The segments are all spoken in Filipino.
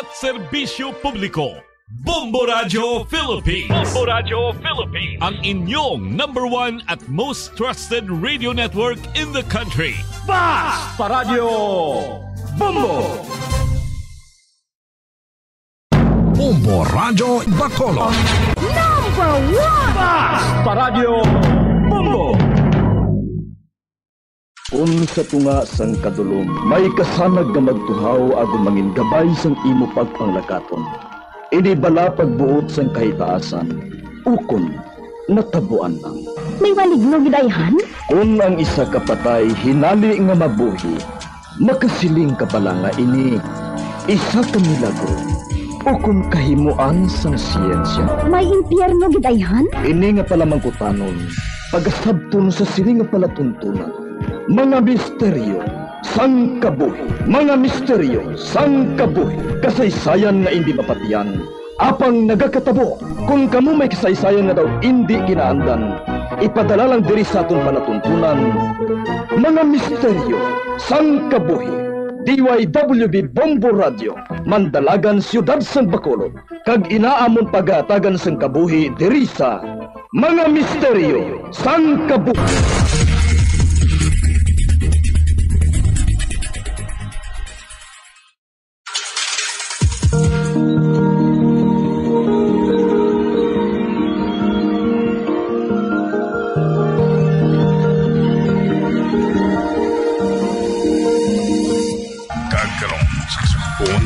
at serbisyo publiko. Bombo Radio Philippines. Bombo Radio Philippines. Ang inyong #1 at most trusted radio network in the country. Basta Radio Bombo. Bombo Radio Bacolod. #1 Basta Radio Bombo. Sa tunga sang kadulom, may kasanag nga magtuhaw agong mangin gabay sang imo pagpanglakaton. Ini bala pagbuot sang kahitaasan, ukon natabuan lang. May maligno gidayhan? Kung ang isa kapatay hinali nga mabuhi, makasiling ka pala nga ini isa ka milagro, ukon kahimuan sang siyensya. May impyerno gidayhan? Ini nga pala mangkutanon, pagasabton sa siling nga palatuntunan. Mga misteryo sang kabuhi, mga misteryo sang kabuhi, kasaysayan nga hindi mapatiyan. Apang nagakatabo, kung kamo may kasaysayan nga daw hindi kinaandan, ipadala lang diri sa atong palatuntunan. Mga misteryo sang kabuhi, DYWB Bombo Radio, Mandalagan, Siyudad sang Bacolod, kag inaamon pagatagan sang kabuhi diri sa Mga Misteryo sang Kabuhi.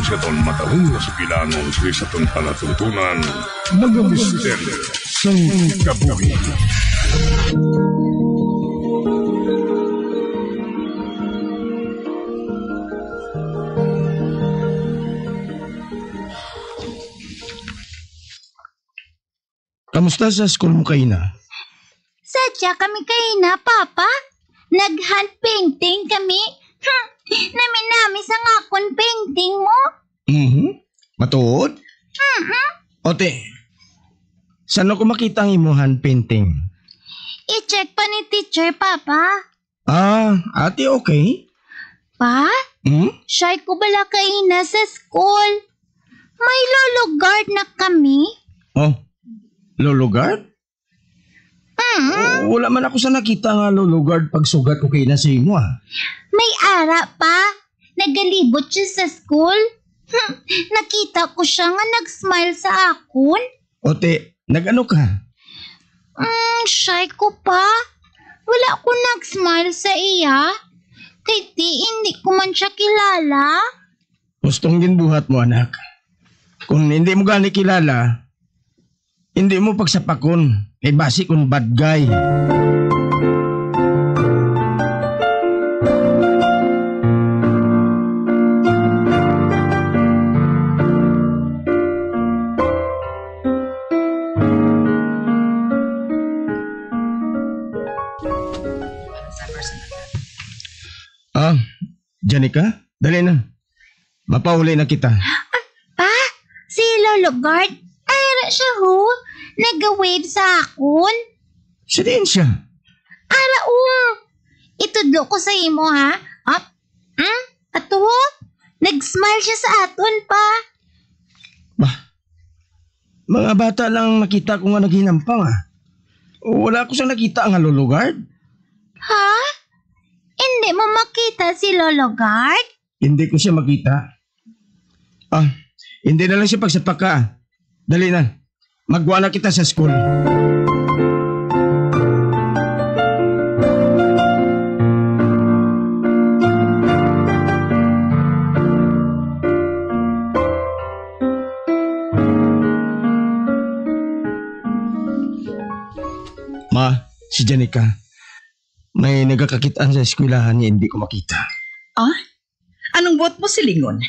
Sa itong matahong na sugilanon sa itong palatuntunan, mga misteryo sang kabuhi. Kamusta sa school mo kayo na? Sadya kami kayo na, Papa. Nag-hand painting kami. Namin sa ngakon painting mo. Matuod? Ote, saan ako makita ang imuhan painting? I-check pa ni teacher, Papa. Ate okay? Pa? Shy ko bala kayo na sa school. May lolo guard na kami. Oh, lolo guard? Wala man ako sa nakita nga lolo guard pag sugat ko kayo na sa imo May ara pa. Nagalibot siya sa school. Nakita ko siya nga nag-smile sa akon. Ote, nag-ano ka? Shy ko pa. Wala ko nag-smile sa iya. Kaya hindi ko man siya kilala. Gustong ginbuhat mo, anak. Kung hindi mo gani kilala, hindi mo pagsapakon. Eh basi kung bad guy. Janica, dali na. Mapahuli na kita. Pa, si Lolo Guard, ara siya ho. Nag-wave sa akon. Siya din siya. Ara itudlo ko sa imo ha. Ato ho. Nag-smile siya sa aton pa. Bah, mga bata lang nakita ko nga naghinampang Wala ko siyang nakita nga Lolo Guard. Ha? Hindi mo makita si Lolo Guard? Hindi ko siya makita. Hindi na lang siya pagsapak ka. Dali na. Magwa na kita sa school. Ma, si Janica. May nagkakakitaan sa eskwelahan niya hindi ko makita. Anong buot mo silingon?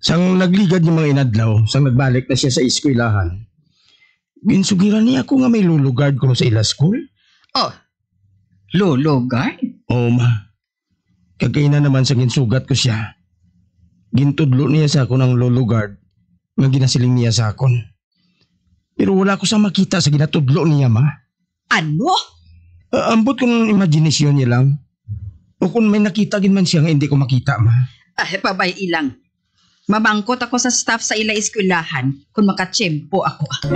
Sang nagligad yung mga inadlaw, sang nagbalik na siya sa eskwelahan. Ginsugiran niya ako nga may lulugard ko sa ila school. Lulugard? Oo, ma. Kagkaina naman sa ginsugat ko siya. Gintudlo niya sa ako ng lulugard nga ginasiling niya sa akon. Pero wala ko sa makita sa ginatudlo niya, ma. Ano? Ambot kung imaginasyon niya lang. O kung may nakita gin man siya nga hindi ko makita, ma. Pabay ilang. Mabangkot ako sa staff sa ila eskwelahan kung makatsyempo ako.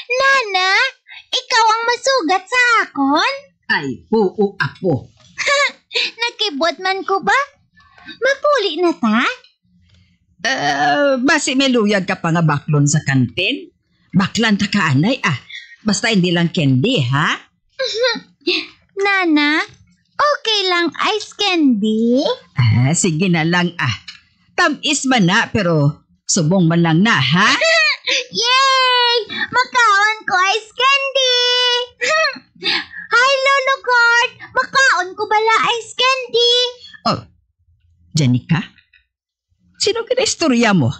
Nana, ikaw ang masugat sa akon? Ay, oo, apo. Nakibot man ko ba? Mapuli na ta? Basi may luyag ka pa nga baklon sa kantin. Baklan ta ka, anay, Basta hindi lang candy, ha? Nana, okay lang ice candy? Sige na lang, Tamis man na, pero subong man lang na, ha? Yay! Makaon ko ice candy! Hi, Lolo Gord! Makaon ko bala ice candy? Oh, Janica? Sino kina-istorya mo?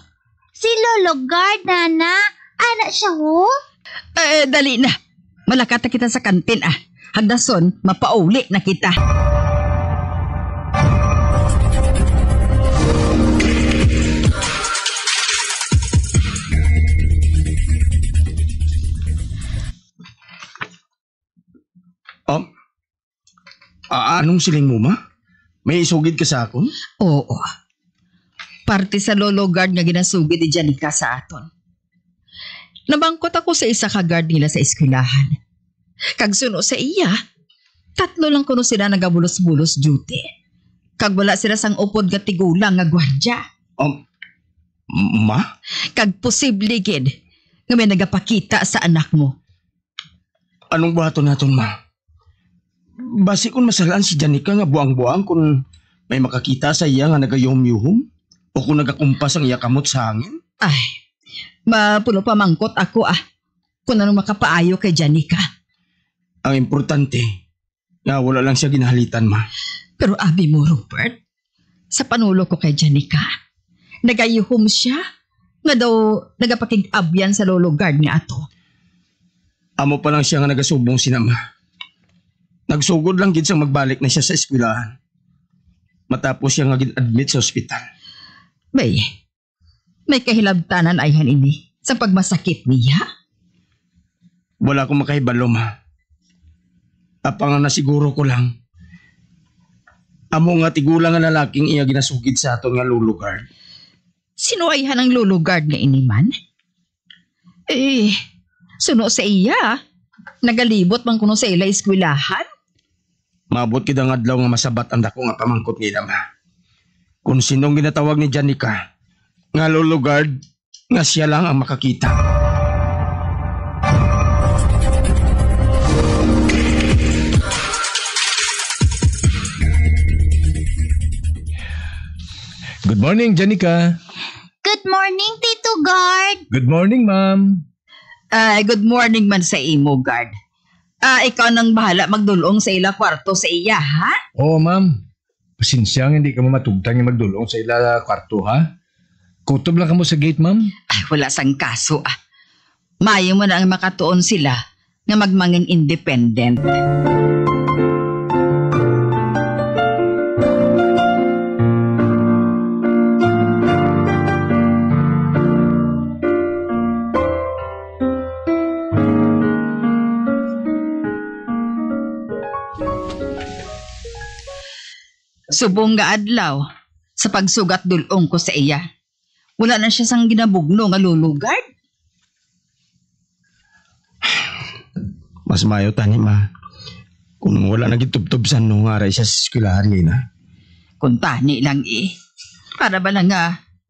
Si Lolo Gord, Nana. Anak siya, ho? Dali na. Malakata kita sa kantin, Hagdason, mapauli na kita. Anong siling mo, ma? May isugid ka sa akon? Oo. Parte sa lolo guard nga ginasugid ni Janica sa aton. Nabangkot ako sa isa ka guard nila sa eskwelahan. Kag suno sa iya, 3 lang kuno sila nagabulos-bulos duty. Kag wala sila sang upod nga tigulang nga gwardya. Ma? Kag posible gid nga may nagapakita sa anak mo. Anong bato naton, ma? Basi kung masalaan si Janica nga buang-buang kung may makakita sa iya nga nagayom-yuhom o kung nagakumpas ang iya kamot sa hangin? Ay, mapuno pa mangkot ako kung anong makapaayo kay Janica. Ang importante, nga wala lang siya ginahalitan, ma. Pero abi mo, Rupert, sa panulo ko kay Janica, nagayuhom siya nga daw nagapakig-abyan sa lolo guard niya ato. Amo pa lang siya nga nagasubong sinama. Nagsugod lang gid siyang magbalik na siya sa eskwelahan. Matapos siya nga gin-admit sa ospital. Bay, may kahilabtanan ayhan ini sa pagmasakit niya? Wala akong makahibalo, ma. Apang nga nasiguro ko lang. Amo nga tigulang nga lalaking iya ginasugid sa aton nga lolo guard. Sino ayhan ang lolo guard nga ini man? Suno sa iya. Nagalibot man kuno sa ila eskwelahan. Maabot kita nga adlaw nga masabat ang dako nga pamangkot nila, ma. Kung sinong ginatawag ni Janica nga lolo guard, nga siya lang ang makakita. Good morning, Janica. Good morning, Tito Guard. Good morning, ma'am. Good morning man sa imo, guard. Ikaw nang bahala magdulong sa ila kwarto sa iya, ha? Oo, ma'am. Pasinsyang hindi ka mo matugtang yung magdulong sa ila kwarto, ha? Kutob lang ka mo sa gate, ma'am. Ay, wala sang kaso, Mayo mo na ang makatuon sila nga magmangin independent. Subong nga adlaw, sa pagsugat dulong ko sa iya. Wala na siya sang ginabugno nga lulugard. Mas mayo tani, ma. Kung wala na gitubtob sa nung aray sa eskwelahan nila. Kung tani lang Para ba lang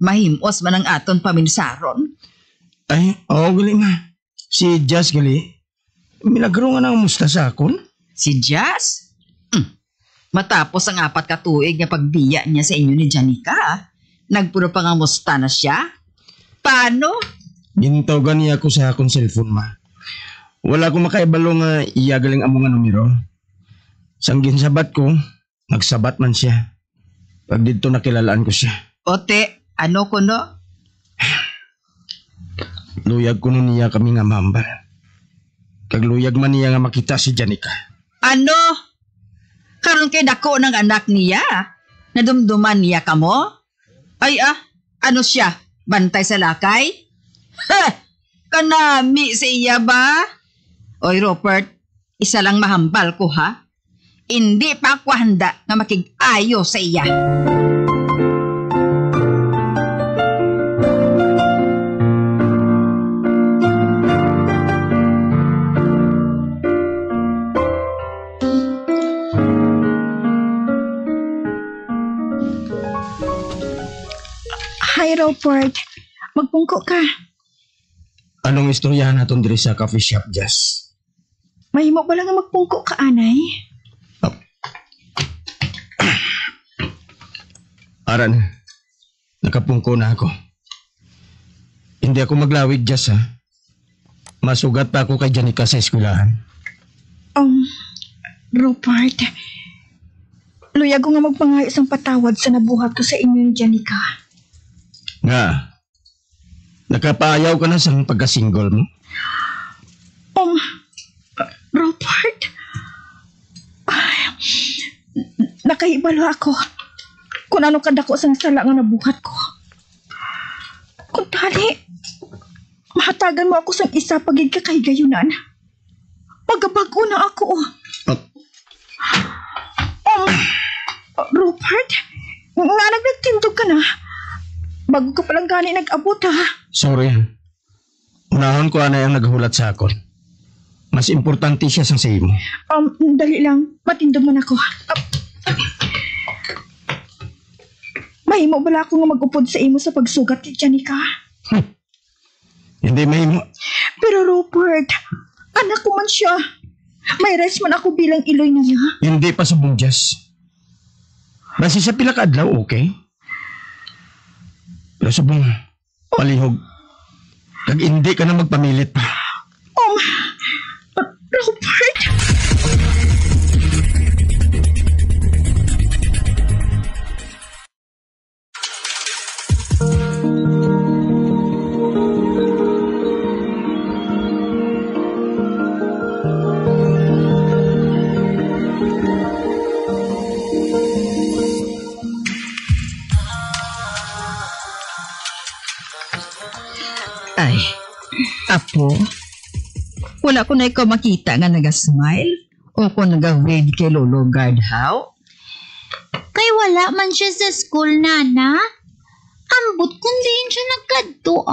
mahimos man ang aton paminsaron? Ay, gali, ma. Si Jazz gali. Milagro nga nang musta sa akon. Si Jazz? Matapos ang 4 ka tuig nga pagbiya niya sa inyo ni Janica, nagpuro pa nga musta na siya? Paano? Gintawagan niya ako sa akong cellphone, ma. Wala akong makaibalo nga iya galing amo nga numero. Sang ginsabat ko, nagsabat man siya. Pag dito nakilalaan ko siya. Ote, ano ko no? Luyag ko nun niya kami nga mambal. Kag luyag man niya nga makita si Janica. Ano? Karon kay dako ng anak niya. Nadumduman niya ka mo? Ay ano siya? Bantay sa lakay? Kanami sa iya ba? Oy Rupert, isa lang mahambal ko ha. Hindi pa ako handa nga makig-ayo sa iya. Hi, Rupert. Magpungko ka. Anong istorya naton diri sa coffee shop, Jess? Mahimo ba lang nga magpungko ka, anay? Aran, nakapungko na ako. Hindi ako maglawig, Jess, ha? Masugat pa ako kay Janica sa eskwelahan. Rupert, luyag ko nga magpangayos ang patawad sa nabuhat ko sa inyo ni Janica. Nga, nakapaayaw ka na sa pagka-single mo? Rupert, nakahibalo ako kung ano kadako sang sala nga nabuhat ko. Kung tali, mahatagan mo ako sang isa pagig kakahigayunan. Magabago na ako. Rupert, nga nagtindog ka na. Bago ka palang gani nag-abot, ha? Sorry. Unahon ko na yung naghulat sa akon. Mas importante siya sa imo. Dali lang. Matindog man ako. Mahimo bala ako nga mag-upod sa imo sa pagsugat ni Janica? Hindi mahimo. Pero Rupert, anak ko man siya. May rights man ako bilang iloy niya. Hindi pa subong, Jess. Basi sa pila ka adlaw, okay? Pero subong, palihog. Kag hindi ka na magpamilit pa. Rupert! Ay, apo, wala ko na ikaw makita nga naga-smile o kung naga-wave kay Lolo Guard, how? Kay wala man siya sa school, nana. Ambot kung diin siya nagkadto,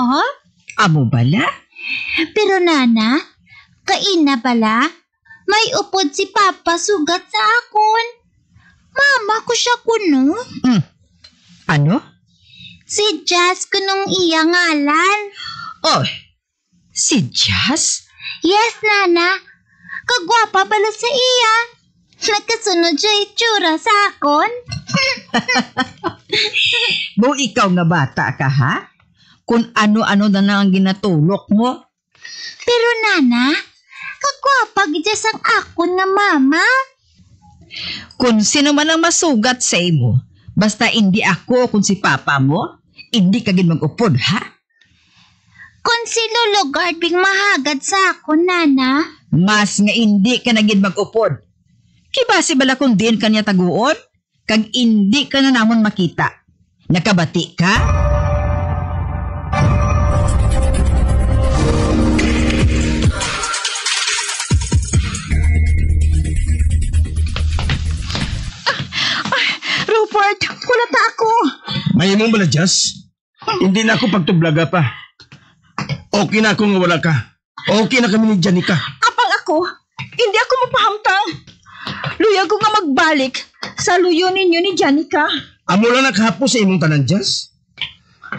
Amo bala? Pero nana, kaina bala, may upod si Papa sugat sa akon. Mama ko siya kuno. Ano? Si Jazz kunong iya ngalan. Oh, si Jazz? Yes, nana. Kagwapa pala sa iya. Nagkasunod siya itsura sa akon. Bo, ikaw nga bata ka, ha? Kung ano-ano na lang ang ginatulok mo. Pero nana, kagwapa gidya sang akon nga mama. Kung sino man ang masugat sa imo, basta hindi ako kung si Papa mo, hindi ka gin mag-upod, ha? Kung si Lolo Garbing mahagad sa akon, nana. Mas nga hindi ka na gid mag-upod. Kibasi bala kung din kanya taguon, kag hindi ka na namon makita. Nakabati ka? Rupert, wala ta ako. Mahimong bala, Jess? Hindi na ako pagtublaga pa. Okay na ako nga wala ka. Okay na kami ni Janica. Apang ako, hindi ako mapahamtang. Luyag ko nga magbalik sa luyo ninyo ni Janica. Amo lang naghapos sa imong tanan, Jess.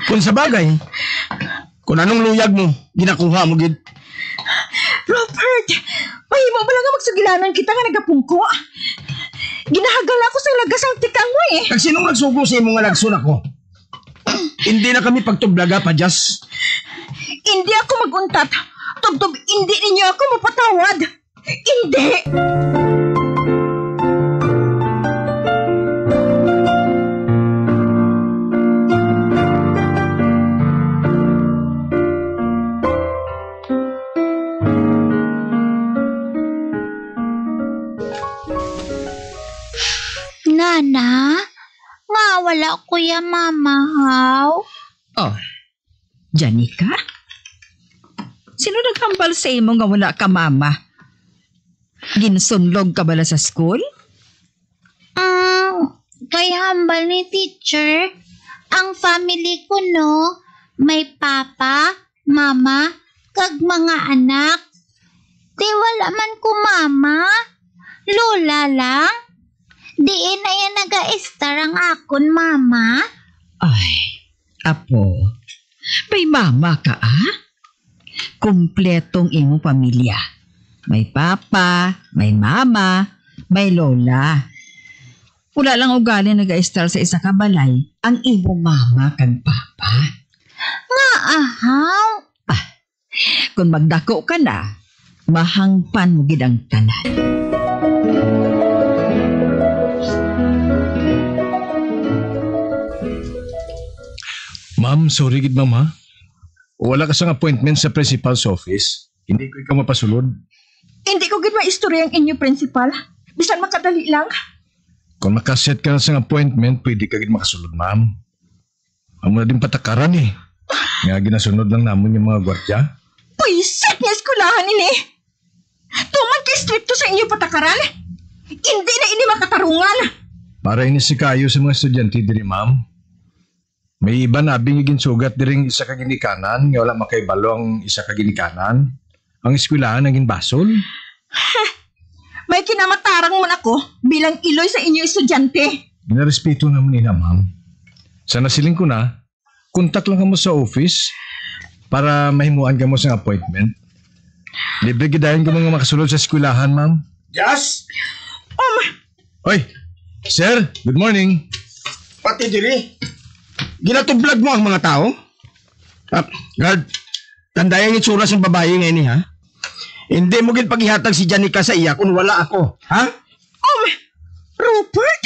Kung sa bagay, kung anong luyag mo, ginakuha mo gid. Robert, mahimo ba lang nga magsugilanan kita nga nagapungko? Ginahagal ako sa lagasang tikang mo eh. Kag sinong nagsugo sa imong nga nagsun ako? Hindi na kami pagtublaga pa, Jess. Hindi ako maguntat. Tubtob, hindi ninyo ako mapatawad. Hindi. Nana, kuya mamahaw. Oh, Janica? Sino naghambal sa imo nga wala ka mama? Ginsunlog ka bala sa school? Kay hambal ni teacher, ang family ko no, may papa, mama, kag mga anak. Di wala man ko mama, lola lang. Diin na yan naga-estar ang akon mama. Ay, apo, may mama ka Kumpletong imong pamilya. May papa, may mama, may lola. Wala lang ugali nag-a-estar sa isa ka balay ang imong mama kag papa. Nga ahaw. Kung magdako ka na, mahangpan mo gid ang tanan. Ma'am, sorry gid ma'am ha. Wala ka sang appointment sa principal's office. Hindi ko ikaw mapasulod. Hindi ko gid maistorya ang inyo principal. Bisan makadali lang. Kung makaset ka na sang appointment, pwede ka gid makasulod, ma'am. Amo na din patakaran Nga ginasunod lang namon yung mga gwardya. Pwisit niya eskulahan ini. Tuman kay stricto sa inyo patakaran. Hindi na ini makatarungan. Para ini si kayo sa mga estudyante diri, ma'am. May iba na abing ginsugat diring isa ka ginikanan, nga wala makaibalo ang isa ka ginikanan. Ang eskwelahan naging basol. May kinamatarang man ako bilang iloy sa inyo estudyante. Ginarespeto naman nila, ma'am. Sa nasiling ko na, kontak lang ka mo sa office para mahimuan ka mo sa appointment. Libre gidayon ko mga makasulod sa eskwelahan, ma'am. Yes! Hoy! Sir, good morning. Pati diri. Ginatublag mo ang mga tao? Guard, tandaan yung itsura ng babae ngayon ha? Hindi mo gid paghihatag si Janica sa iya kung wala ako, ha? Rupert?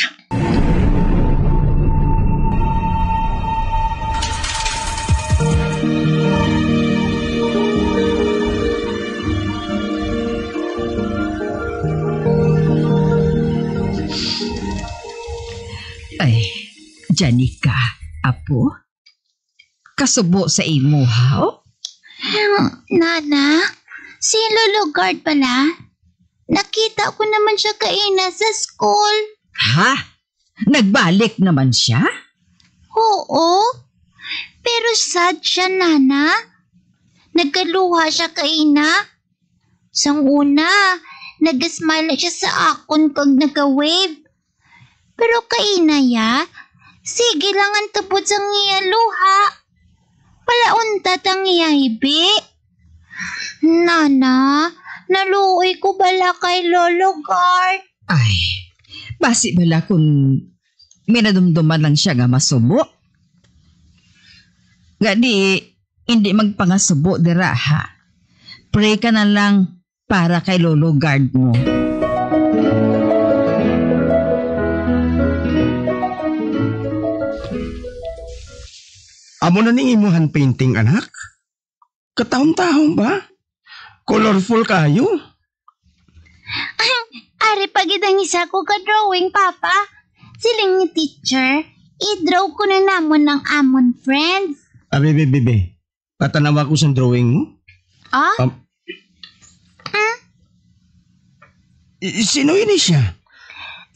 Ay, Janica, apo? Kasubo sa imo, ha? Nana, si Lolo Guard pala. Nakita ko naman siya kaina sa school. Ha? Nagbalik naman siya? Oo. Pero sad siya, Nana. Nagkaluha siya kaina. Sang una, nag-smile siya sa akon kag nag-wave. Pero kaina ya, sige lang ang tupod sang iya luha. Wala untat ang iya hibi. Nana, naluoy ko bala kay Lolo Guard. Ay, basi bala kung minadumduman lang siya nga masubo. Nga di, hindi magpangasubo dira ha. Pray ka na lang para kay Lolo Guard mo. Amo na ning imuhan painting, anak? Kataon-taon ba? Colorful kayo? Ari pagid ang isa ko ka-drawing, Papa. Siling ni teacher, i-draw ko na namon ng amon friends. Bebe. Patanawa ko sa drawing mo? Sino ini siya?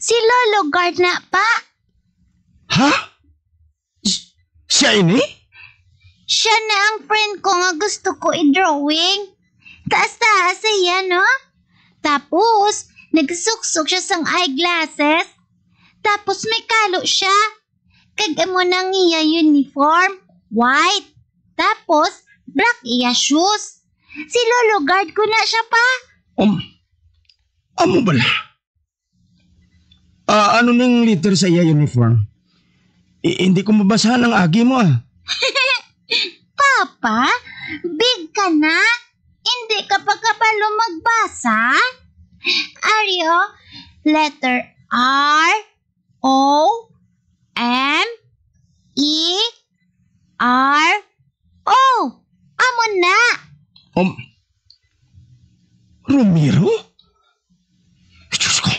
Si Lolo Guard na, pa. Ha? Siya ini? Siya na ang friend ko nga gusto ko i-drawing. Taas-taas siya, no? Tapos, nagsuksok siya sang eyeglasses. Tapos may kalo siya. Kagamo nang iya uniform, white. Tapos, black iya shoes. Si Lolo Guard ko na siya, pa. Amo bala? Ano ning letter sa iya uniform? Hindi ko mabasahan ang agi mo Papa, big ka na? Hindi ka pa kapalo magbasa? Aryo, letter R, O, M, E, R, O. Amo na. Romero? Diyos ko.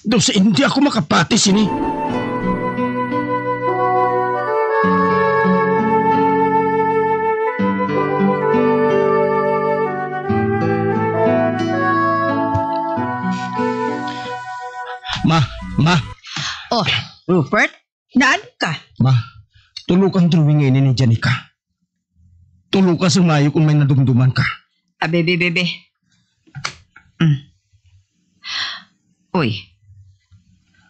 Doon sa hindi ako makapatis ini. Oh, Rupert, naan ka? Ma, tulo kang drawing ngayon ni Janica. Tulo ka sa mayo kung may nadumduman ka. Bebe. Uy,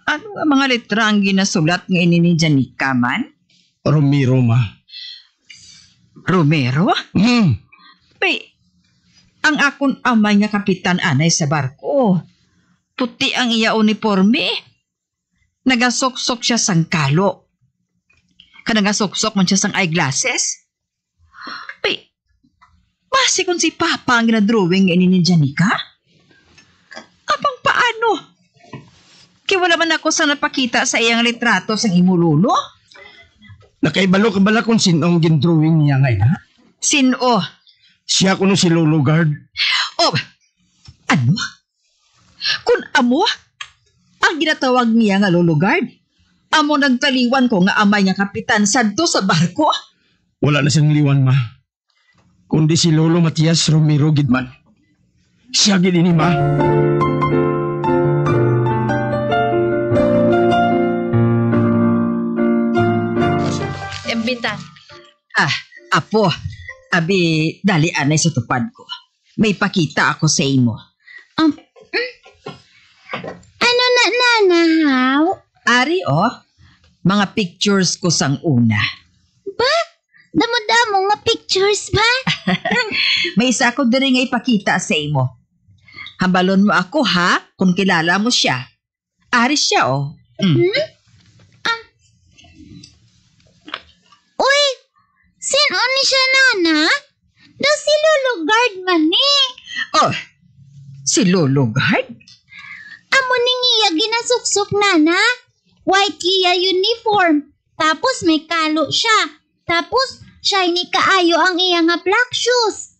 ano nga mga letra ang ginasulat ngayon ni Janica man? Romero, ma. Romero? May, ang akon amay nga kapitan anay sa barko. Puti ang iya uniforme. Nagasoksok siya sang kalo. Nagasoksok man siya sang eyeglasses. May, base kung si Papa ang ginadrawing ngayon ni Janica? Apang paano? Kaya wala man ako sa napakita sa iyang litrato sang imululo? Nakaibalo ka bala kung sino ang gindrawing niya ngayon, ha? Sino? Siya kuno si Lolo Guard. Oh, ano? Kung amo, ang ginatawag niya nga Lolo Guard, amo nagtaliwan ko nga amay nga kapitan sadto sa barko? Wala na siyang liwan, ma. Kundi si Lolo Matias Romero Gidman. Siya gid ini, ma. Embintan. Apo, abi, dali anay sa tupad ko. May pakita ako sa imo. Ano na, nanahaw? Ari, mga pictures ko sang una. Ba? Damo-damo nga pictures ba? May isa ko diri nga ipakita sa imo. Hambalon mo ako, ha? Kung kilala mo siya. Ari siya, Uy, sino ni siya, nana? Daw si Lolo Guard man eh. Oh, si Lolo Guard? Amo ning iya ginasuksok, nana. White iya uniform. Tapos may kalo siya. Tapos shiny kaayo ang iya nga black shoes.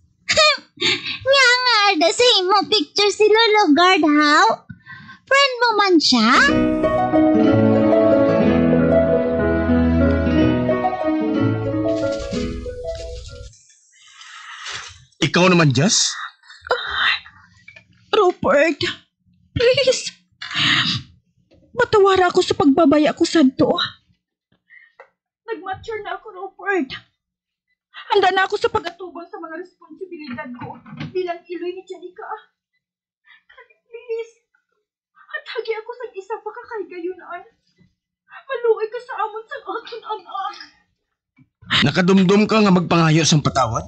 Nga arda sa imo picture si Lolo Guard, how? Friend mo man siya? Ikaw naman, Jess? Rupert, please. Matawara ako sa pagbabaya ko santo. Nag-mature na ako, Rupert. Handa na ako sa pag-atubang sa mga responsibilidad ko bilang iloy ni Janica. Please, hatagi ako sa isa pa kakaygayonan. Maluoy ka sa amon sa aton anak. Nakadumdum ka nga magpangayo sang patawad?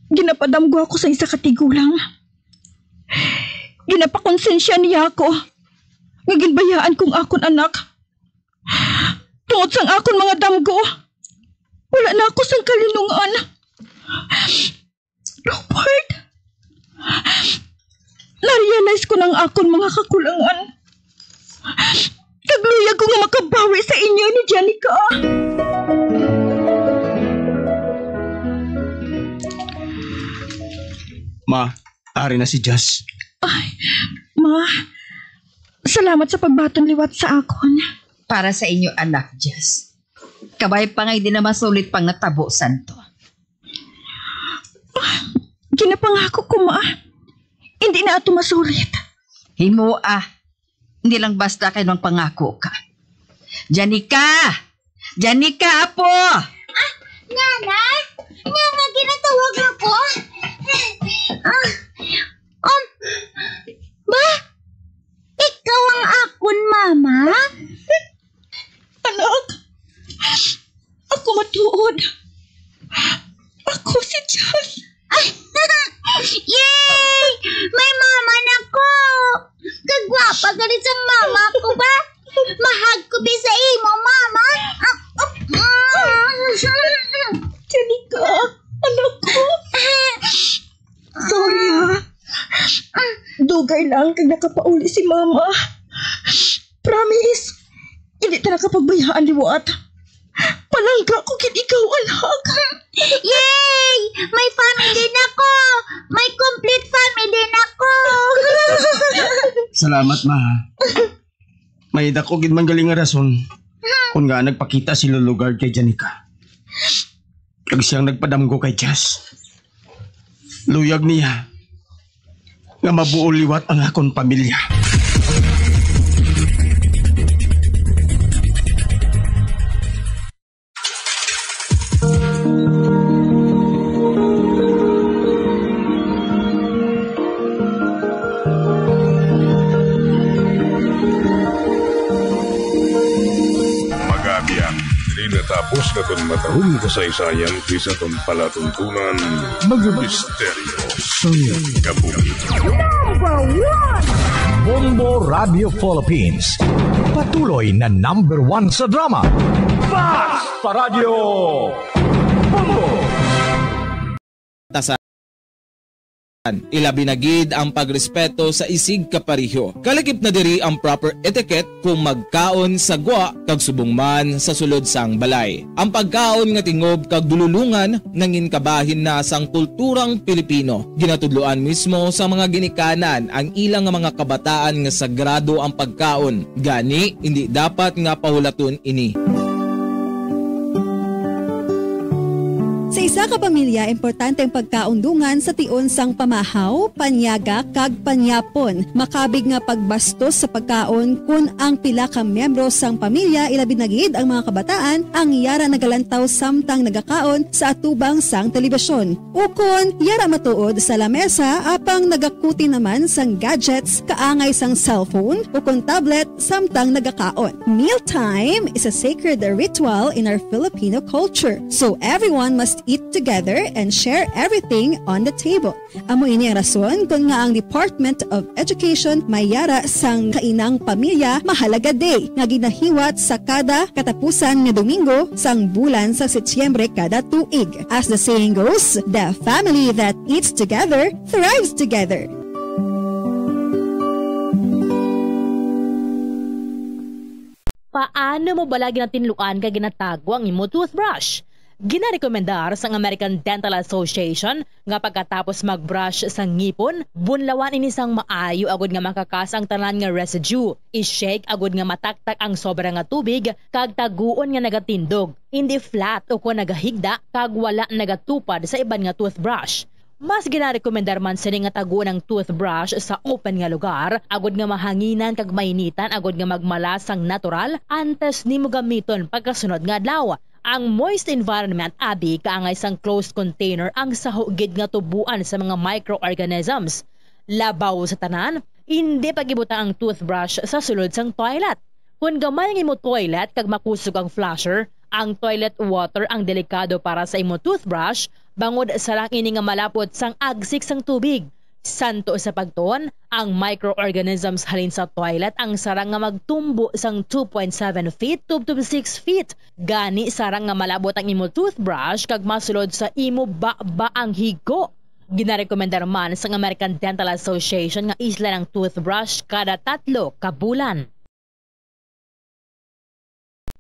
Ginapadamgo ako sa isa katigulang. Ginapakonsensya niya ako. Nga ginbayaan kong akon anak. Tungod sang akon mga damgo. Wala na ako sang kalinungan. Robert, na-realize ko ng akon mga kakulangan. Kagluyag ko nga makabawi sa inyo ni Janica. Ma, ari na si Jess. Ay, ma, salamat sa pagbaton liwat sa akon. Para sa inyo anak, Jess. Kabay pa ngay di na masulit pang natabo, santo. Ginapangako ko, ma. Hindi na ito masulit. Himo, hindi lang basta kayo ng pangako ka. Janica! Janica, apo! Nana? Nana, ginatawag ako? Ba? Ikaw ang akon, mama? Anak, ako matuod. Ako si Jess. Yay! May mama na ko! Kagwapa ka rin sa mama ko ba? Mahag ko ba sa imo, mama? Janica, anak ko. Sorry, Dugay lang kag nakapauli si mama. Promise, hindi ta nakapagbayaan liwat. Palangga ko gid ikaw, anak. Yay! May family na ko! May complete family na ko! Salamat, ma. May dako gid man galing nga rason kung nga nagpakita si Lolo Guard kay Janica. Kag siyang nagpadamgo kay Jess. Luyag niya nga mabuo liwat ang akong pamilya. Di natapos na itong matahong kasaysayan sa itong palatuntunan, mga misteryo sa kabuhi. Bombo Radio Philippines. Patuloy na #1 sa drama. Basta Radio Bombo! Ilabi na gid ang pagrespeto sa isig kapariho. Kalakip na diri ang proper etiquette kung magkaon sa gwa kag subong man sa sulod sang balay. Ang pagkaon nga tingob kag dululungan nangin kabahin na sang kulturang Pilipino. Ginatudloan mismo sa mga ginikanan ang ilang nga mga kabataan nga sagrado ang pagkaon. Gani hindi dapat nga pahulaton ini. Sa isa ka pamilya, importante ang pagkaundungan sa tion sang pamahaw, panyaga, kag panyapon. Makabig nga pagbastos sa pagkaon kung ang pila ka miyembro sang pamilya ilabi na gid ang mga kabataan ang yara nagalantaw samtang nagakaon sa atubang sang telebisyon. Ukon, yara matuod sa lamesa apang nagakuti naman sang gadgets kaangay sang cellphone ukon tablet samtang nagakaon. Mealtime is a sacred ritual in our Filipino culture. So everyone must eat together and share everything on the table. Amo ini ang rason kung nga ang Department of Education mayara sang kainang pamilya mahalaga day nga ginahiwat sa kada katapusan nga Domingo sang bulan sa Setyembre kada tuig. As the saying goes, the family that eats together thrives together. Paano mo balagi na tinluan ka ginatago ang imo toothbrush? Ginarekomendar sa American Dental Association nga pagkatapos magbrush sa ngipon, bunlawan ini sang maayo agud nga makakas ang tanan nga residue. I-shake agud nga mataktak ang sobra nga tubig kag taguon nga nagatindog. Hindi flat o kung nagahigda kag wala nagatupad sa iban nga toothbrush. Mas ginarekomendar man sini nga taguon ang toothbrush sa open nga lugar agud nga mahanginan kag mainitan agud nga magmalas sang natural antes nimo gamiton pagkasunod nga adlaw. Ang moist environment abi kaangay sang closed container ang sahugid nga tubuan sa mga microorganisms. Labaw sa tanan, hindi pagibutang ang toothbrush sa sulod sang toilet. Kung gamay ang imo toilet kag makusog ang flusher, ang toilet water ang delikado para sa imo toothbrush bangod sa lang ini nga malapot sang agsik sang tubig. Santo sa pagtuon, ang microorganisms halin sa toilet ang sarang nga magtumbo sang 2.7 feet to 6 feet. Gani sarang nga malabot ang imo toothbrush kag masulod sa imo ba ang higo. Ginarekomendar man sa American Dental Association nga isla ng toothbrush kada 3 ka bulan.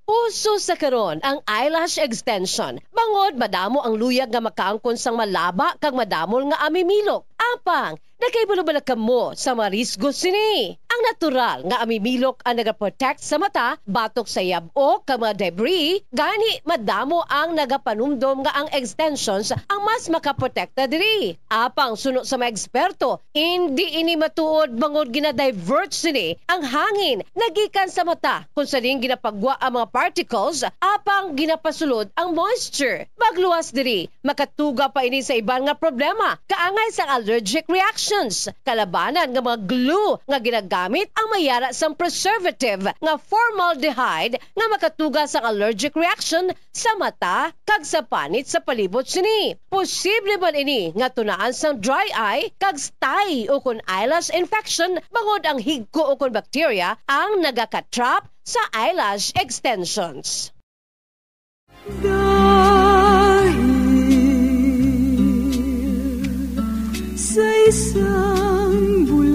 Uso sa karon ang eyelash extension. Bangod madamo ang luyag nga makaangkon sang malaba kag madamol nga amimilok. Apang, nakaibalo-bala mo sa marisgo sini. Ang natural nga amimilok ang nagaprotect sa mata, batok sa yabo, kag mga debris, gani madamo ang nagapanumdom nga ang extensions ang mas makaprotekta diri. Apang suno sa mga eksperto, hindi ini matuod bangod ginadivert sini ang hangin nagikan sa mata kung saling ginapagwa ang mga particles, apang ginapasulod ang moisture. Magluwas diri, makatuga pa ini sa iban nga problema, kaangay sa allergic reactions. Kalabanan nga mga glue nga ginagamit ang mayara sang preservative nga formaldehyde nga makatuga sa allergic reaction sa mata kag sa panit sa palibot sini. Posible man ini nga tunaan sang dry eye kag stye o kun eyelash infection bangod ang higko o kun bacteria ang nagakatrap sa eyelash extensions.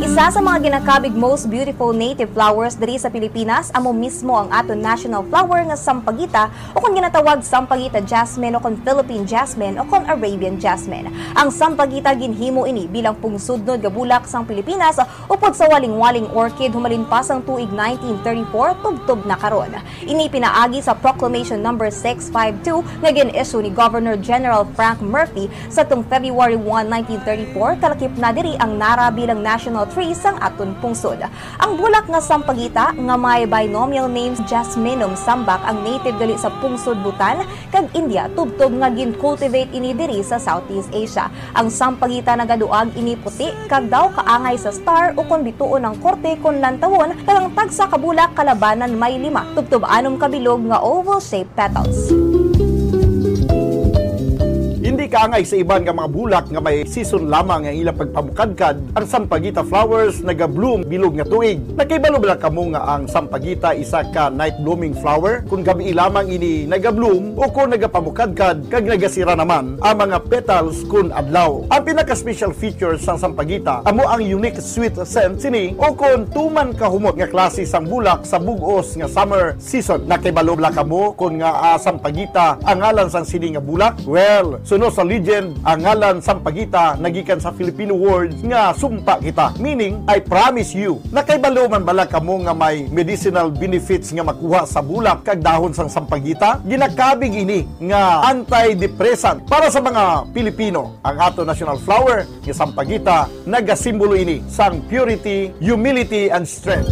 Isa sa mga ginakabig most beautiful native flowers diri sa Pilipinas amo mismo ang aton national flower nga sampagita o kung ginatawag sampagita jasmine o kung Philippine jasmine o kung Arabian jasmine. Ang sampagita ginhimo ini bilang pungsudnod nga bulak sang Pilipinas upod sa waling-waling orchid humalin pa sang tuig 1934 tubtob na karon. Ini pinaagi sa Proclamation number 652 nga gin-issue ni Governor General Frank Murphy sa tung February 1, 1934 kalakip na diri ang nara bilang national tree tree sang aton pungsod. Ang bulak nga sampagita nga may binomial names Jasminum sambak ang native gali sa pungsod Bhutan kag India tubtob nga gin-cultivate ini diri sa Southeast Asia. Ang sampagita nagaduag ini puti kag daw kaangay sa star o kon bituon ng korte kon lantawon kag ang tagsa ka bulak kalabanan may 5 tubtob 6 kabilog nga oval-shaped petals. Hindi kaangay sa iban nga mga bulak nga may season lamang ang ilang pagpamukadkad, ang sampagita flowers naga-bloom bilog nga tuig. Nakaibalo ba kamo nga ang sampagita isa ka night blooming flower kung gabi lamang ini naga-bloom o kung nagapamukadkad kag nagasira naman ang mga petals kun adlaw. Ang pinaka-special features sang sampagita amo ang unique sweet scent sini o kung tuman kahumot nga klase sang bulak sa bug-os nga summer season. Nakaibalo ba kamo kung nga sampagita ang ngalan sang sini nga bulak? Well, suno sa legend, ang ngalan sampagita nagikan sa Filipino words nga sumpa kita, meaning I promise you. Nakaibalo man bala kamo nga may medicinal benefits nga makuha sa bulak kag dahon sang sampagita? Ginakabig ini nga antidepressant para sa mga Pilipino. Ang ato national flower nga sampagita nagasimbolo ini sang purity, humility and strength.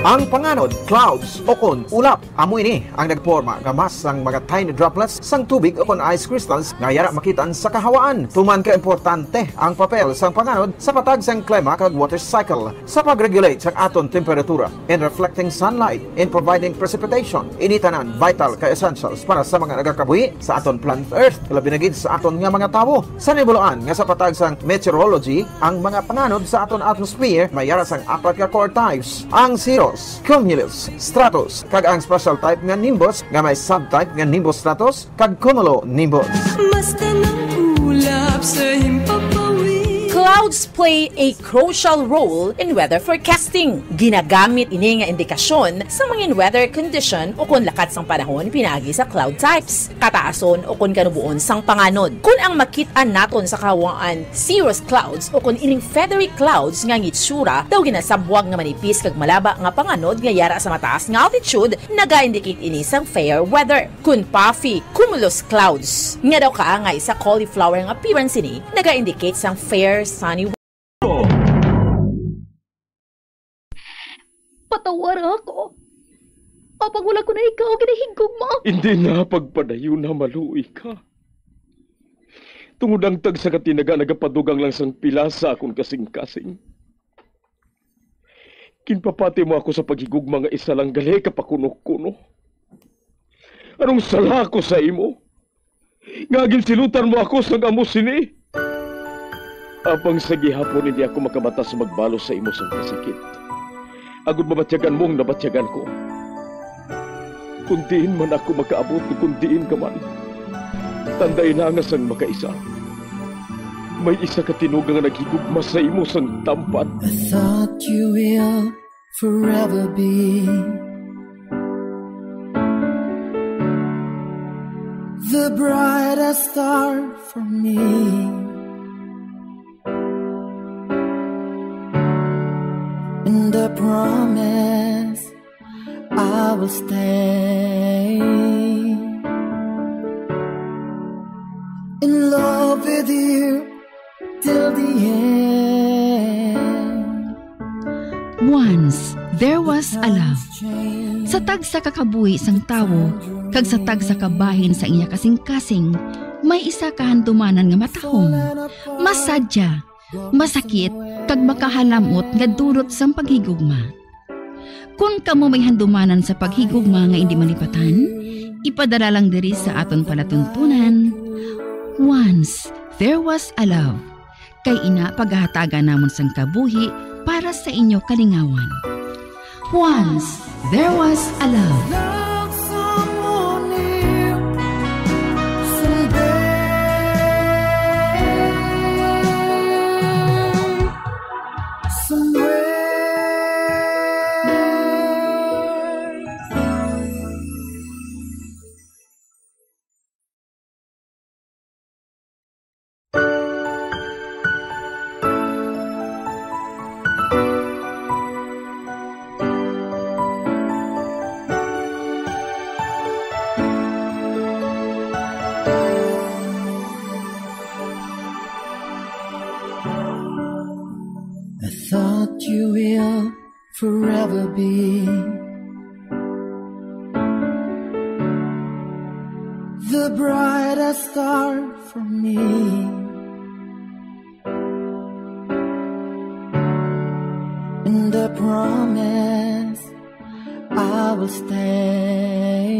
Ang panganod, clouds o kon ulap. Amo ini ang nagporma nga mas ang mga tiny droplets sang tubig o kon ice crystals nga yara makitaan sa kahawaan. Tuman ka importante ang papel sang panganod sa patag sang klima kag water cycle sa pag-regulate sang aton temperatura in reflecting sunlight, in providing precipitation. Ini tanan vital ka essentials para sa mga nagakabuhi sa aton planet Earth, labi na gid sa aton nga mga tawo. Sa nibuluan nga sa patag sang meteorology, ang mga panganod sa aton atmosphere may yara sang 4 ka core types. Ang cirrus, cumulus, stratus, kag ang special type nga nimbus nga may subtype nga nimbus stratus kag cumulonimbus. Basta ng ulap sa himpapawi. Clouds play a crucial role in weather forecasting. Ginagamit ini nga indikasyon sa mga weather condition o kung lakat sang panahon pinagi sa cloud types, kataason o kung kanubuon sang panganod. Kung ang makita naton sa kawaan cirrus clouds o kung ining feathery clouds nga ngitsura daw ginasabwag nga manipis kag malaba nga panganod nga yara sa mataas nga altitude, naga-indicate ini sang fair weather. Kung puffy cumulus clouds nga daw kaangay sa cauliflower nga appearance ini, naga-indicate sang fair sunny. Patawar ako. Apag wala ko na ikaw, ginahigog mo. Hindi na pagpadayo na maluoy ka. Tungod ang tag sa katinaga nagapadugang lang sang pila sa akong kasing-kasing. Kinpapati mo ako sa paghigog mga isa lang gali kapakuno-kuno. Anong sala ko sa imo? Ngagil silutan mo ako sa amos sini. Apang sa gihapon hindi ako makabatas magbalo sa imo sa kasakit. Agud mabatyagan mong nabatyagan ko. Kundiin man ako makaabot, kundiin ka man. Tanday na nga sang makaisa. May isa ka tinugang nga naghigugma sa imo sang tampat. I thought you will forever be the brightest star for me. And I promise I will stay in love with you till the end. Once there was a love. Sa tag sa kakabuhi sang tawo, kag sa tag sa kabahin sa iya kasing-kasing, may isa kahandumanan nga matahong, masadya, masakit, kag makahalamot nga durot sang paghigugma. Kung kamo may handumanan sa paghigugma nga hindi malipatan, ipadala lang diri sa aton palatuntunan. Once there was a love. Kay ina paghahatagan namon sang kabuhi para sa inyo kalingawan. Once there was a love. ever be. The brightest star for me. And I promise I will stay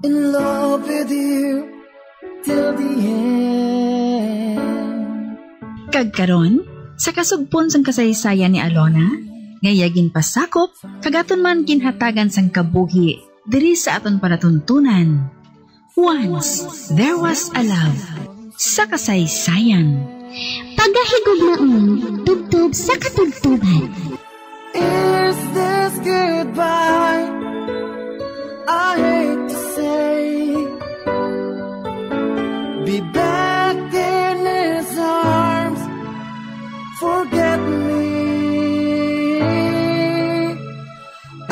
in love with you till the end. Kagkaron, sa kasugpon sang kasaysayan ni Alona, ngayagin pasakop, kagaton man ginhatagan sang kabuhi, diri sa aton palatuntunan. Once, there was a love, sa kasaysayan. Pagahigog na tugtog sa katugtugan. Is this goodbye? I hate to say. Be back in his arms. Forget me.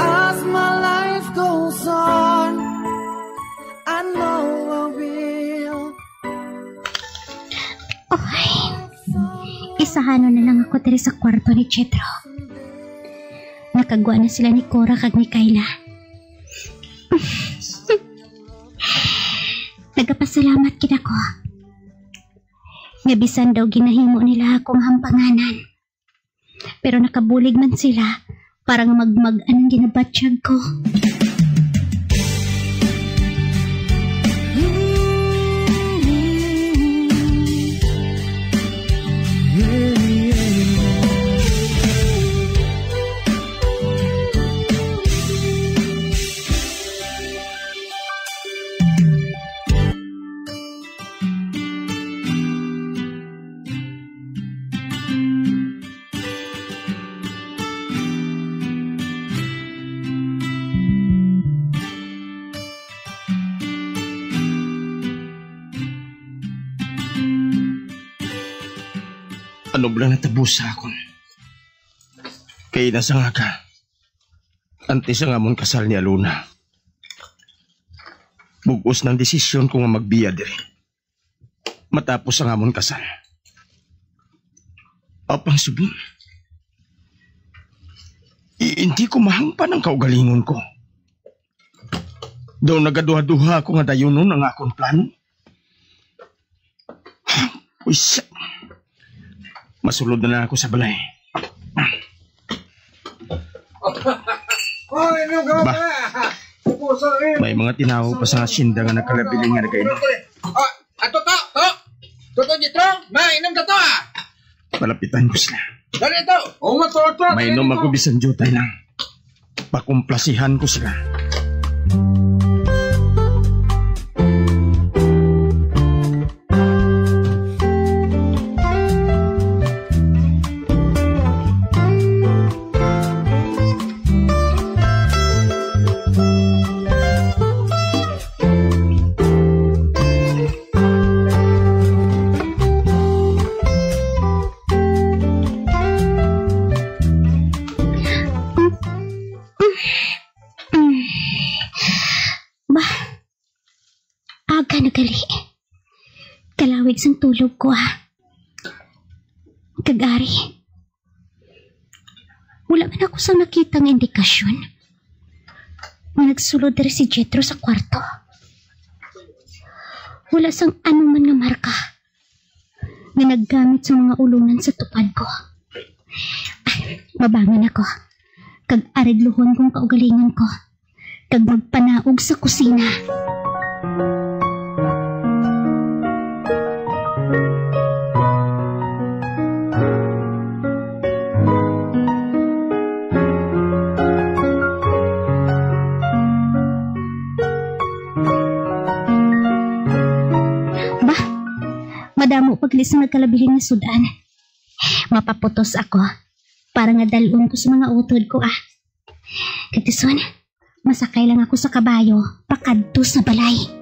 As my life goes on, I know I will. Okay. Isahano na lang ako diri sa kwarto ni Chetro. Nakagwa na sila ni Cora kag ni Kayla. Nagapasalamat gid ako. Nga bisan daw ginahimo nila akong hampanganan. Pero nakabulig man sila para nga magmag-an ang ginabatsyag ko. Ano ba lang natabo sa akon? Kaya nasa nga ka. Antes ang amon kasal ni Alona. Bugos ng desisyon ko nga magbiya diri. Matapos ang amon kasal. Apang subong. Hindi ko mahangpan ang kaugalingon ko. Daw nagaduha-duha ako nga dayunon ang akong plano. Uy, masulod na lang ako sa balay. Ba, may mga tinaw pa sa asyenda nga nagkalabiling nga nagkainom. Ato to! Toto Jitro! Mainom ka to ah! Palapitan ko sila. Dali ito! Mainom ako bisan jutay lang. Pakumplasihan ko sila. Sang tulog ko Kagari. Wala man ako sang nakitang indikasyon na nagsulod diri si Jetro sa kwarto. Wala sang anuman nga marka na naggamit sa mga ulungan sa tupad ko. Mabangon ako kag arigluhon kong kaugalingan ko kag magpanaog sa kusina. Madamo paglis na nagkalabiling na sudan. Mapaputos ako para nga dalon ko sa mga utod ko Katison, masakay lang ako sa kabayo pakadto sa balay.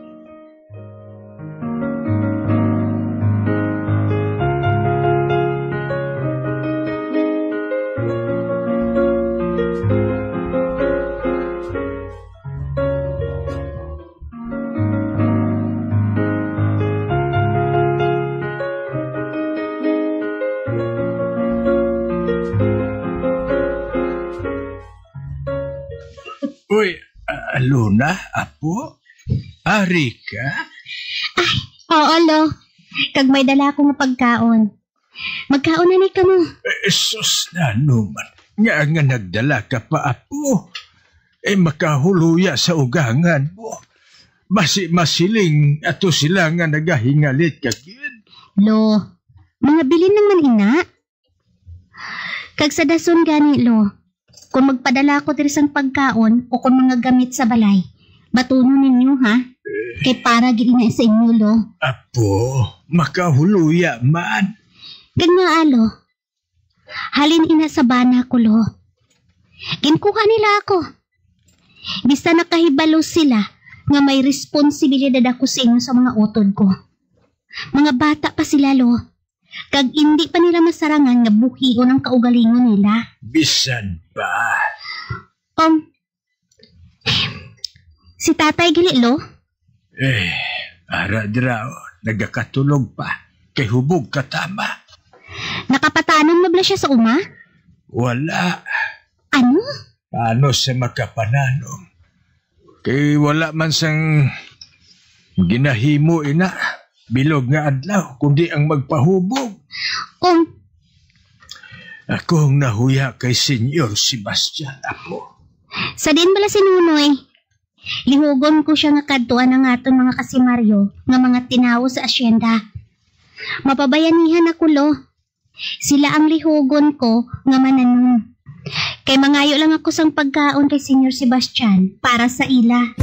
Uy, Luna, apo? Ari ka? Oo, Lo. Kag may dala akong pagkaon. Magkaon na ni ka mo. Sus na naman. Nga nagdala ka pa, apo. Makahuluya sa ugangan mo. Masiling ato sila nga nagahingalit kagid. Lo, mga bilin naman ina. Kag sa dason gani, Lo. Kung magpadala ko diri sang pagkaon o kung mga gamit sa balay, batuno ninyo, ha? Kay para gid na sa inyo, Lo. Apo, makahuluya man. Nga, Lo. Halin ina sa bana ko, Lo. Ginkuha nila ako. Bisa nakahibalo sila nga may responsibilidad ako sa inyo sa mga utod ko. Mga bata pa sila, Lo. Kag hindi pa nila masarangan nga buhion ang kaugalingon nila. Bisan pa. Si tatay gali, Lo? Ara draw, nagakatulog pa. Kay hubog katama. Nakapatanon mabla siya sa uma? Wala. Ano? Paano siya makapananong? Kay wala man sang ginahimo ina. Bilog nga adlaw, kundi ang magpahubog. Ako ang nahuya kay Senyor Sebastian, apo. Sa din bala si Nunoy. Lihugon ko siya nga kadtuan ng aton mga kasimaryo nga mga tinawo sa asyenda. Mapabayanihan ako, Lo. Sila ang lihugon ko nga mananon. Kay mangayo lang ako sang pagkaon kay Senyor Sebastian para sa ila.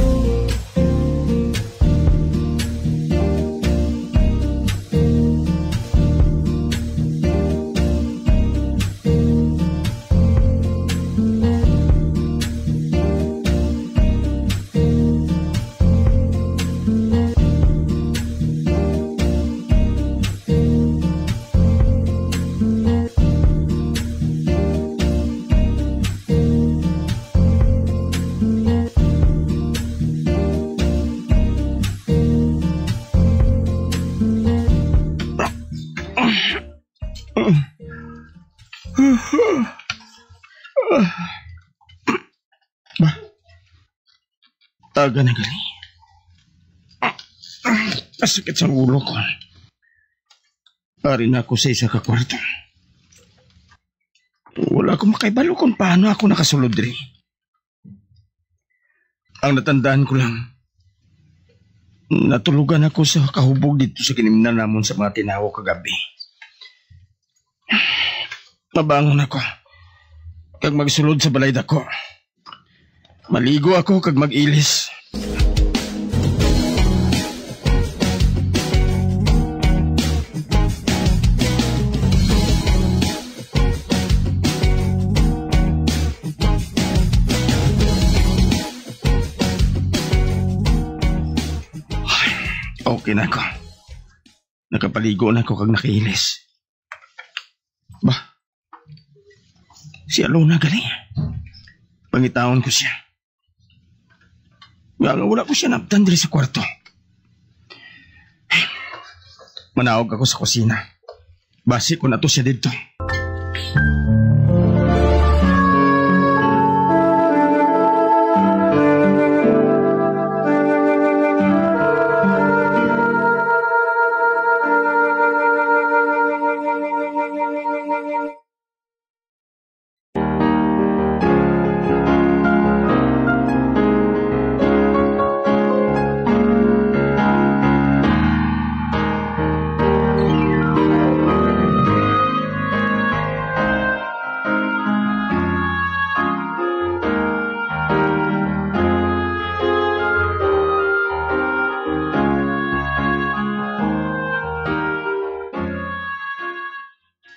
Taga na gali. Masakit sa ulo ko. Ari na ako sa isa ka kwarto. Wala akong makaibalo kung paano ako nakasulod rin. Ang natandaan ko lang, natulugan ako sa kahubog dito sa kinimnan namon sa mga tinawo kagabi. Mabangon ako. Kag magsulod sa balay dako. Maligo ako kag mag-ilis. Okay na ako. Nakapaligo na ako kag nakiilis. Si Alona galing. Pangitaon ko siya. Wala ko siya naptan diri sa kwarto. Manawag ako sa kusina. Basi ko na to siya dito.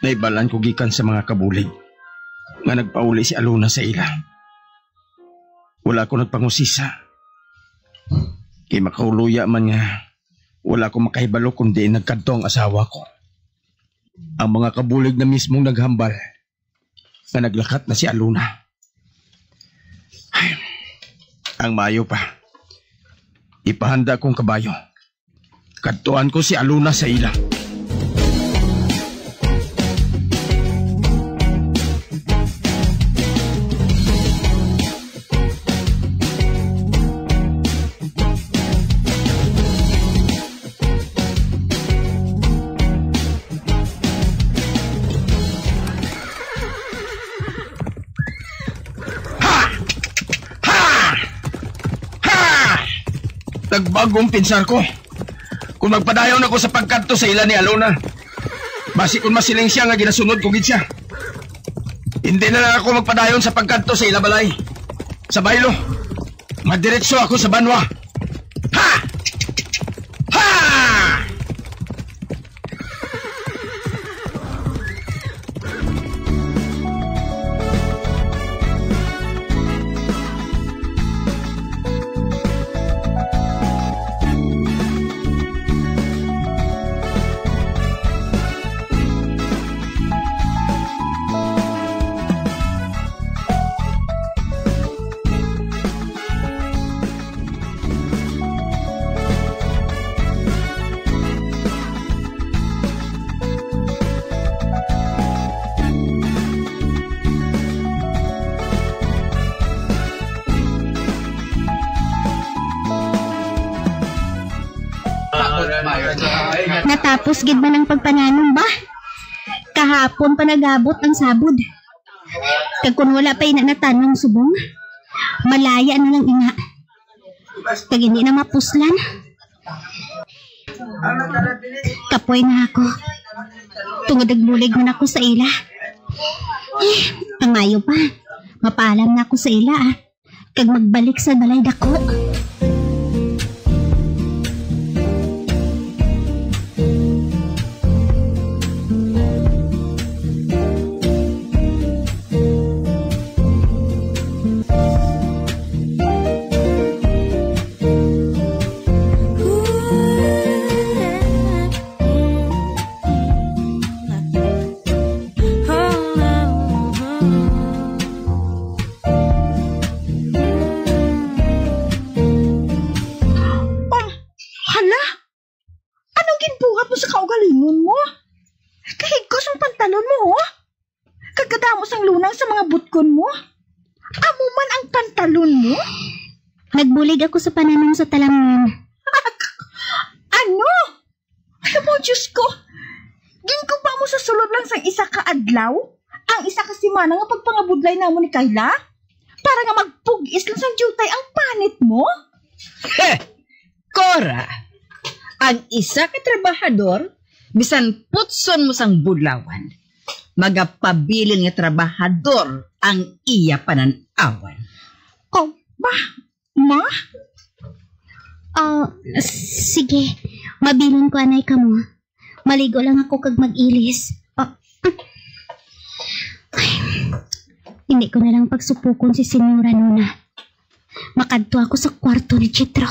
Naibalan ko gikan sa mga kabulig nga nagpauli si Alona sa ila. Wala ko nagpangusisa. Kay makauluya man nga wala ko makahibalo kundi nagkadto ang asawa ko. Ang mga kabulig na mismong naghambal nga naglakat na si Alona. Ay, ang mayo pa. Ipahanda kong kabayo. Kadtuan ko si Alona sa ila. Nagbagong pinsar ko. Kung magpadayon ako sa pagkanto sa ila ni Alona, basi kung masiling siya nga ginasunod ko gid siya. Hindi na lang ako magpadayon sa pagkanto sa ila balay. Sa baylo, madiretso ako sa banwa. Ha! Ha! Natapos gid man ang pagpananom ba? Kahapon pa nagabot ang sabod. Kag kun wala pa ina natanong subong, malaya na lang ina. Kag hindi na mapuslan. Kapoy na ako. Tungod nagbulig man ako sa ila. Ang mayo pa. Mapaalam na ako sa ila kag magbalik sa balay dako. Nagbulig ako sa pananong sa talamnan. Ano? Alam mo, Diyos ko, ginko pa mo sa sulod lang sa isa ka adlaw? Ang isa ka simana nga pagpangabudlay namo ni Kayla? Para nga magpugis lang sa jutay ang panit mo? Cora, ang isa ka trabahador, bisan putson mo sang budlawan, magapabilin nga trabahador ang iya pananawan. Oh, ba? Ma? Sige. Mabilin ko anay ka mo. Maligo lang ako kag mag-ilis. Hindi ko na lang pagsupukon si Senyora Nuna. Makadto ako sa kwarto ni Chitro.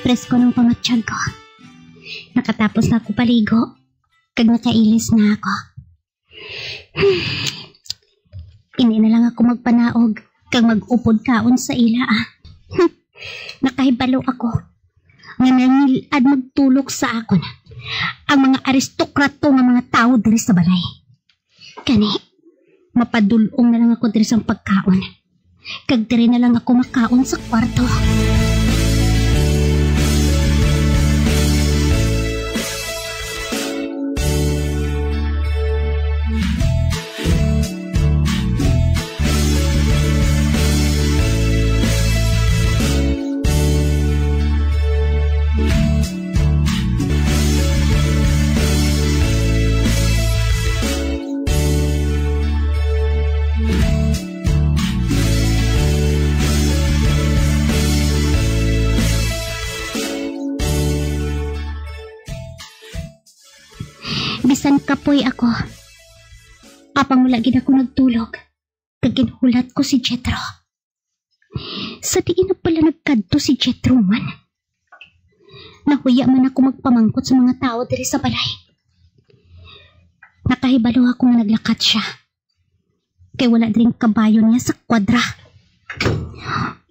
Presko ng pamatsyag ko. Nakatapos na ako paligo. Kag nakailis na ako. Hindi na lang ako magpanaog. Kag mag-upod kaon sa ila Nakahibalo ako. Nga nangilad magtulog sa akon. Ang mga aristokrato nga mga tao diri sa balay. Kani, mapadulong na lang ako diri sa pagkaon. Kag diri na lang ako makaon sa kwarto. Bisan kapoy ako. Apang wala gid ako nagtulog. Kag ginhulat ko si Jetro. Sa diin na pala nagkadto si Jetro man. Nahuya man ako magpamangkot sa mga tao diri sa balay. Nakahibalo ako na naglakat siya. Kay wala din kabayo niya sa kwadra.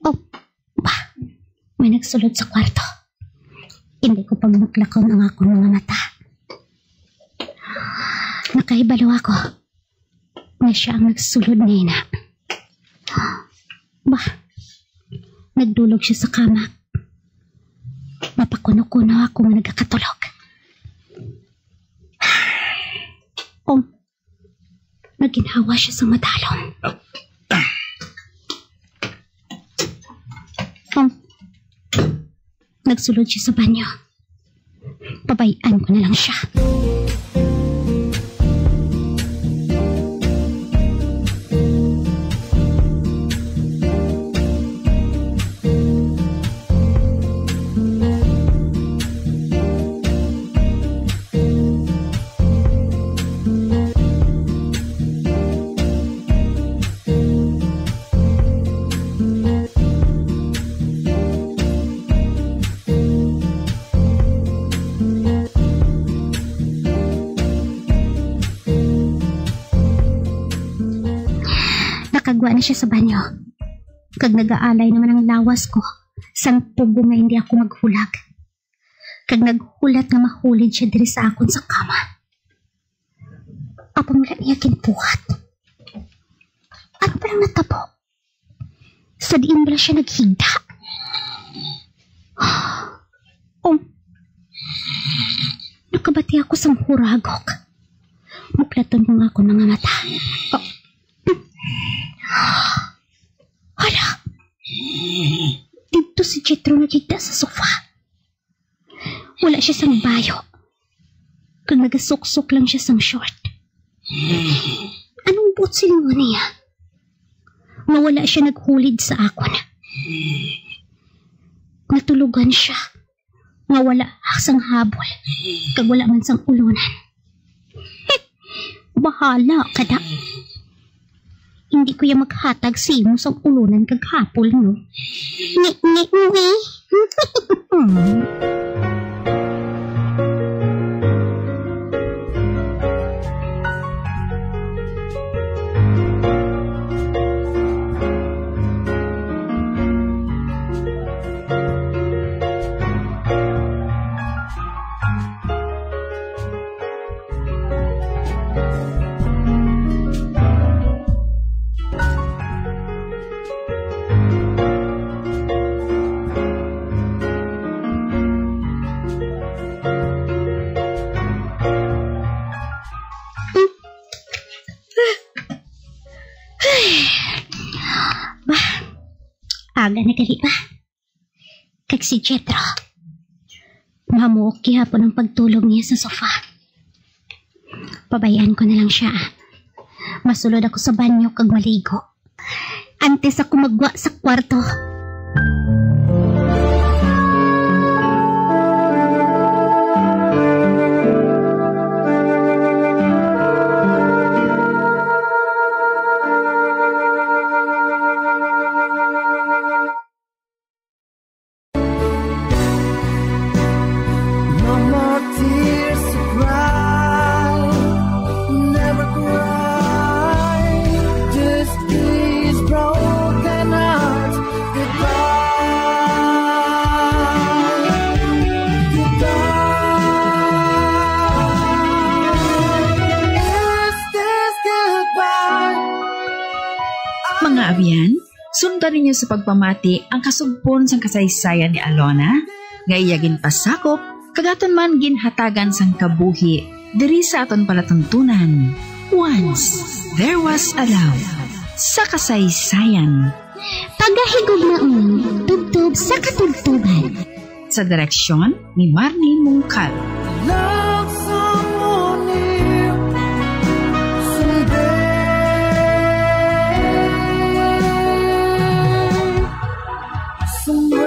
Oh, ba? May nagsulod sa kwarto. Hindi ko pagmaklakaw ang ako mga mata. Nakahibalo ako na siya ang nagsulod ngayon na. Ba? Nagdulog siya sa kama. Mapakuno-kuno ako nga nagkakatulog. Oh, naginhawa siya sa madalong. Oh, nagsulod siya sa banyo. Pabayaan ko na lang siya. Nakagwa na siya sa banyo. Kag nag-aalay naman ang lawas ko sang pugo nga hindi ako maghulag. Kag naghulat nga mahulid siya diri sa akon sa kama. Apang wala niya kinpuhat. Ano pa lang natabo? Sa diin bala siya naghigda. Oh, nakabati ako sa huragok. Muklaton mo nga ako mga mata. Oh. Hala! Dito si Jetro nagigda sa sofa. Wala siya sang bayo. Kung nagasuksok lang siya sang short. Anong butsil mo niya? Mawala siya naghulid sa akon. Natulugan siya. Mawala sang habol. Kag wala man sang ulunan. Bahala ka na. Hindi ko yung maghatag sa imo sa ulunan kaghapol no. Ni. Aga na gali ba? Kag si Jetro. Mahamuok kihapon ang pagtulog niya sa sofa. Pabayaan ko na lang siya. Masulod ako sa banyo kag maligo. Antes ako magwa sa kwarto. Sundan ninyo sa pagpamati ang kasugpon sang kasaysayan ni Alona, nga iyagin pasakop, kagaton man ginhatagan sang kabuhi, diri sa aton palatuntunan. Once, there was a love. Sa kasaysayan. Pagahigog na tubtub sa katugtuban. Sa direksyon ni Marnie Mungkal. Love someone new someday. Somewhere.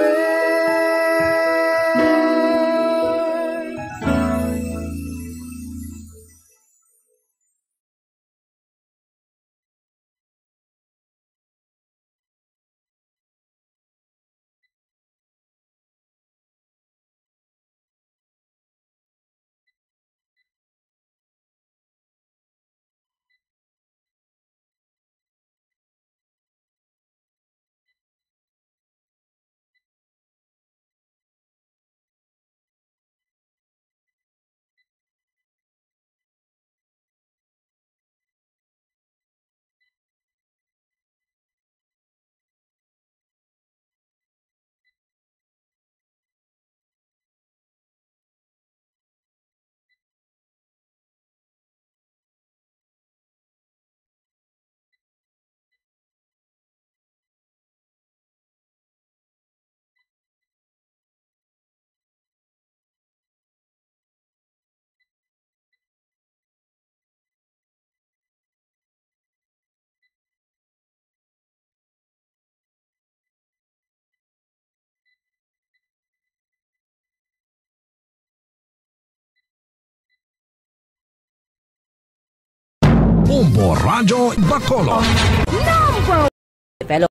Bombo Radio Bacolod. Develop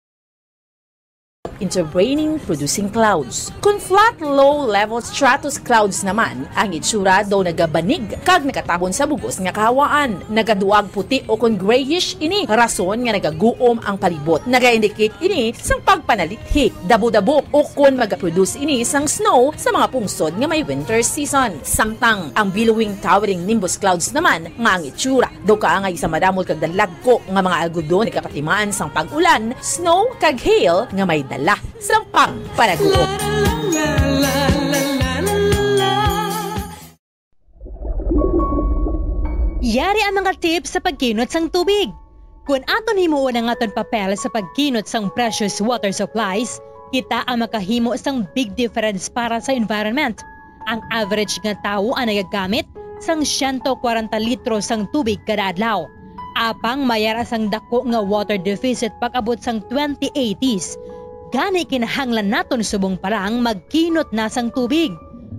into raining-producing clouds. Kung flat, low-level stratus clouds naman, ang itsura daw nagabanig kag nakatabon sa bugos nga kahawaan. Nagaduag puti o kung grayish ini, rason nga nagaguom ang palibot. Naga-indicate ini sang pagpanalithi, dabo-dabo o kung magaproduce ini sang snow sa mga pungsod nga may winter season. Samtang ang billowing towering nimbus clouds naman nga ang itsura daw kaangay sa madamol kag dalagko nga mga algodon nagkakatimaan sang pag-ulan, snow kag hail nga may dala sa pagpanaguo. Yari ang mga tips sa pagkinot sang tubig. Kung aton himuon ang aton papel sa pagkinot sang precious water supplies, kita ang makahimo sang big difference para sa environment. Ang average nga tao ang nagagamit sang 140 litro sang tubig kada adlaw. Apang mayara sang dako nga water deficit pag-abot sang 2080s. Gani kinahanglan naton subong parang magkinot na sang tubig.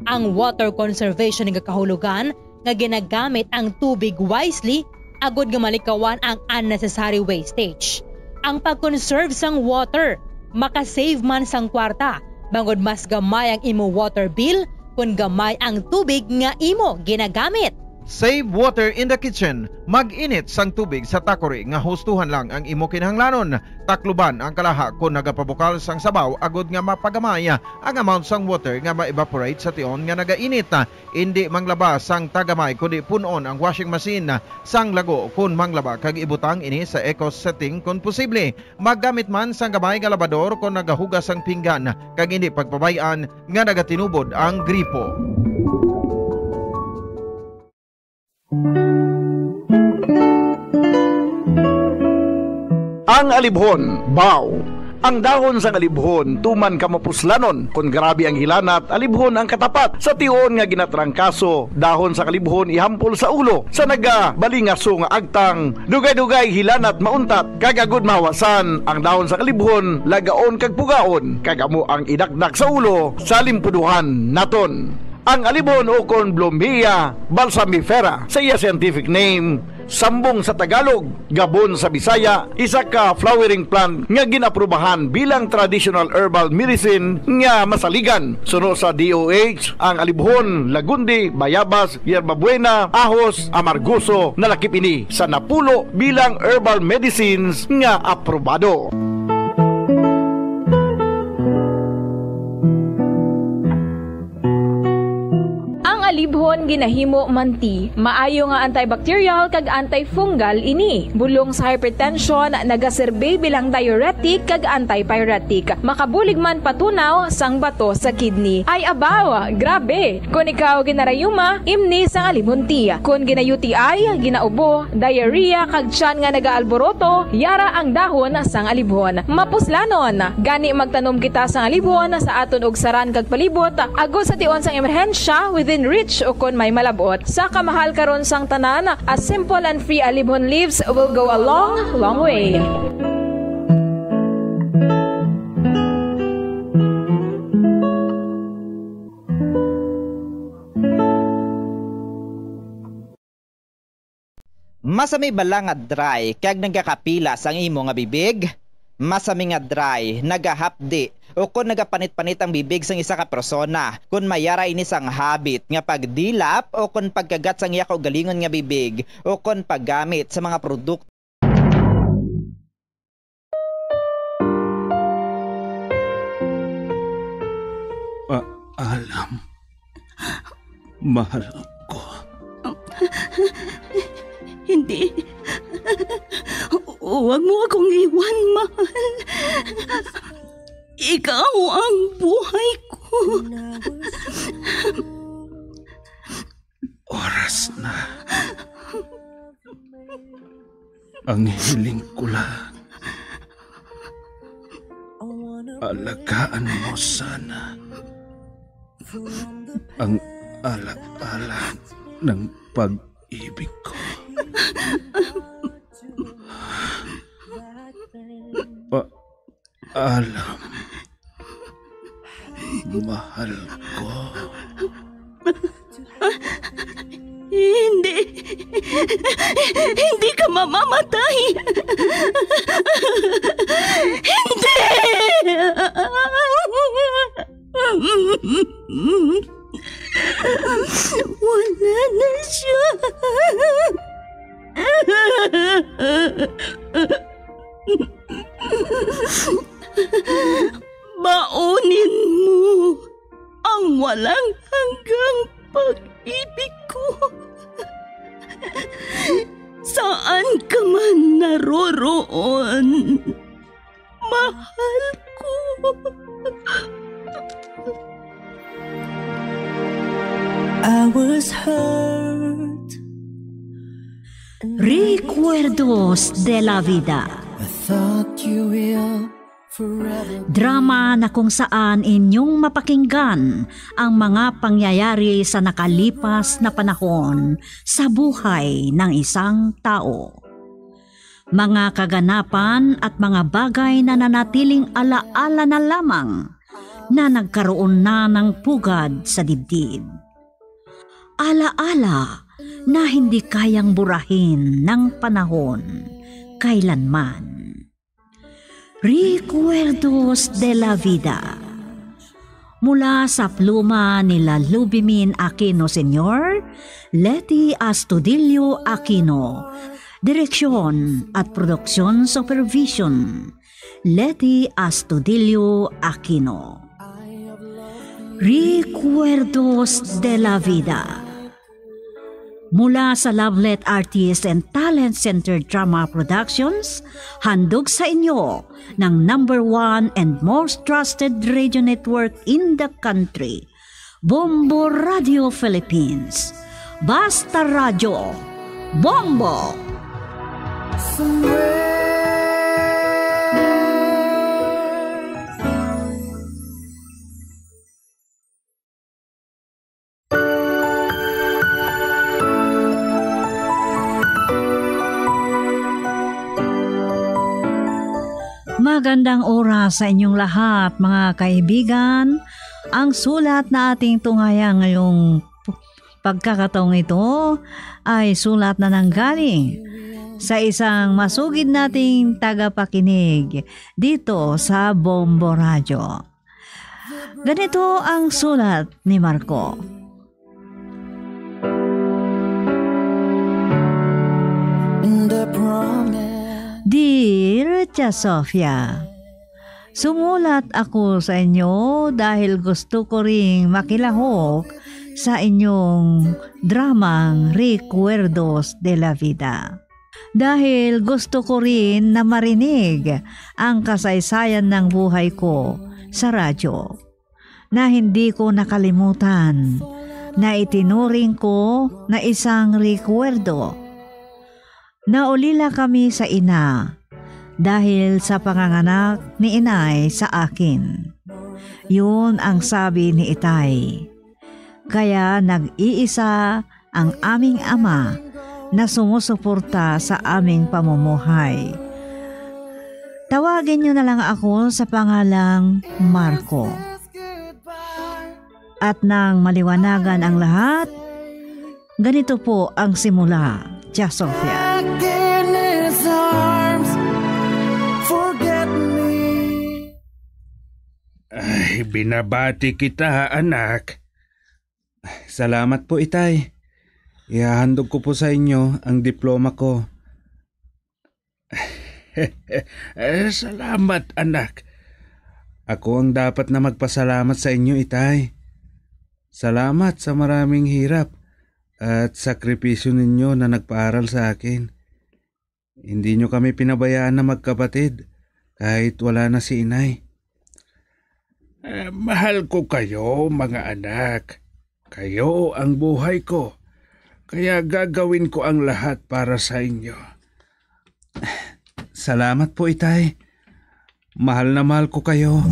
Ang water conservation nga kahulugan nga ginagamit ang tubig wisely agod nga malikawan ang unnecessary wastage. Ang pag-conserve sang water makasave man sang kwarta bangod mas gamay ang imo water bill kung gamay ang tubig nga imo ginagamit. Save water in the kitchen. Mag-init sang tubig sa takori nga hustuhan lang ang imo kinahanglanon. Takluban ang kalaha kung nagapabukal sang sabaw agod nga mapagamaya ang amount sang water nga ma-evaporate sa tion nga nagainit. Hindi manglaba sang tagamay kundi punon ang washing machine sang lago kung manglaba kag ibutang ini sa eco setting kung posible. Maggamit man sang gamay nga labador kung nagahugas sang pinggan kag hindi pagpabayaan nga nagatinubod ang gripo. Ang alibhon, baw. Ang dahon sa alibhon, tuman ka mapuslanon. Kung grabe ang hilanat, alibhon ang katapat. Sa tiyon nga ginatrangkaso, dahon sa alibhon ihampol sa ulo. Sa nagabalingaso nga agtang, dugay-dugay hilanat mauntat. Kagagod mawasan, ang dahon sa alibhon, lagaon kag pugaon. Kagamo ang idakdak sa ulo, sa limpuduhan naton. Ang alibhon o kon Blombia balsamifera sa iya scientific name, sambong sa Tagalog, gabon sa Bisaya, isa ka flowering plant nga ginaprubahan bilang traditional herbal medicine nga masaligan. Suno sa DOH, ang alibhon, lagundi, bayabas, yerbabuena, ahos, amargoso, nalakip ini sa napulo bilang herbal medicines nga aprobado. Alibhon ginahimo manti, maayo nga antibacterial kag antifungal ini. Bulong sa hypertension, nagaserbe bilang diuretic kag antipyretic. Makabulig man patunaw sang bato sa kidney. Ay abaw, grabe. Kung ikaw ginarayuma, imni sang alibhon ti. Kung gina-UTI, ginaubo, diarrhea kag tiyan nga nagaalboroto, yara ang dahon sang alibhon. Mapuslanon, gani magtanom kita sang alibhon sa aton og saran kag palibot, agos sa tion sang emerhensya within reach o kon may malabot. Sa kamahal karon sang tanan, a simple and free alibhon leaves will go a long, long way. Masami bala nga dry kag nagakapilas ang imo nga bibig? Masami nga dry, nagahapdi o kung nagapanit-panit ang bibig sang isa ka persona, kung mayara ini sang habit nga pagdilap o kung pagkagat sang iya kaugalingon nga bibig o kung paggamit sa mga produkto. Alam, mahal ko. Hindi. Huwag mo akong iwan, mahal. Ikaw ang buhay ko. Oras na. Ang hiling ko lang. Alagaan mo sana ang alaala ng pag-ibig ko. Alam, mahal ko. Hindi. Hindi ka mamamatay. Hindi. Wala na siya. Baunin mo ang walang hanggang pag-ibig ko. Saan ka man naroroon, mahal ko. I was hurt. Recuerdos de la Vida. I thought you will forever. Drama na kung saan inyong mapakinggan ang mga pangyayari sa nakalipas na panahon sa buhay ng isang tao. Mga kaganapan at mga bagay na nanatiling alaala na lamang na nagkaroon na ng pugad sa dibdib. Alaala na hindi kayang burahin ng panahon kailanman. Recuerdos de la Vida. Mula sa pluma nila Lubimin Aquino Sr., Letty Astudillo Aquino. Direksyon at produksyon supervision, Letty Astudillo Aquino. Recuerdos de la Vida. Mula sa Lovelet Artist and Talent Center Drama Productions, handog sa inyo ng #1 and most trusted radio network in the country, Bombo Radio Philippines. Basta Radio, Bombo! Magandang oras sa inyong lahat, mga kaibigan. Ang sulat na ating tunghayan ngayong pagkakataong ito ay sulat na nanggaling sa isang masugid nating tagapakinig dito sa Bombo Radio. Ganito ang sulat ni Marco. Dear Tia Sofia, sumulat ako sa inyo dahil gusto ko ring makilahok sa inyong dramang Recuerdos de la Vida. Dahil gusto ko rin na marinig ang kasaysayan ng buhay ko sa radyo na hindi ko nakalimutan na itinuring ko na isang recuerdo. Naulila kami sa ina dahil sa panganganak ni inay sa akin. Yun ang sabi ni itay. Kaya nag-iisa ang aming ama na sumusuporta sa aming pamumuhay. Tawagin niyo na lang ako sa pangalang Marco. At nang maliwanagan ang lahat, ganito po ang simula, Tia Sofia. Ay, binabati kita, anak. Salamat po, itay. Ihahandog ko po sa inyo ang diploma ko. Salamat, anak. Ako ang dapat na magpasalamat sa inyo, itay. Salamat sa maraming hirap at sakripisyo ninyo na nagpaaral sa akin. Hindi nyo kami pinabayaan na magkapatid kahit wala na si inay. Mahal ko kayo, mga anak. Kayo ang buhay ko. Kaya gagawin ko ang lahat para sa inyo. Salamat po, itay. Mahal na mahal ko kayo.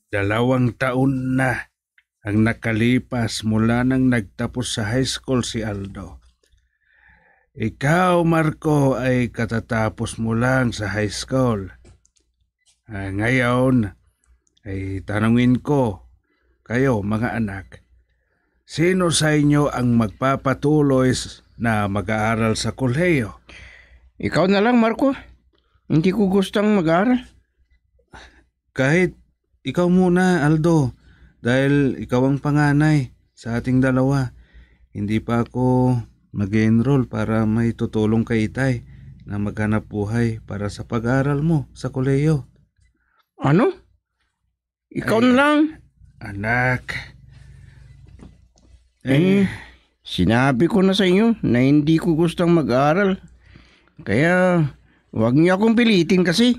Dalawang taon na ang nakalipas mula nang nagtapos sa high school si Aldo. Ikaw, Marco, ay katatapos mo lang sa high school. Ngayon, ay tanungin ko, kayo mga anak, sino sa inyo ang magpapatuloy na mag-aaral sa kolehiyo? Ikaw na lang, Marco. Hindi ko gustang mag-aaral. Kahit ikaw muna, Aldo, dahil ikaw ang panganay sa ating dalawa. Hindi pa ako mag-enroll para may tutulong kay Itay na maghanap buhay para sa pag-aaral mo sa kolehiyo. Ano? Ikaw na lang? Anak. Sinabi ko na sa inyo na hindi ko gustang mag-aaral. Kaya, huwag niyo akong pilitin kasi.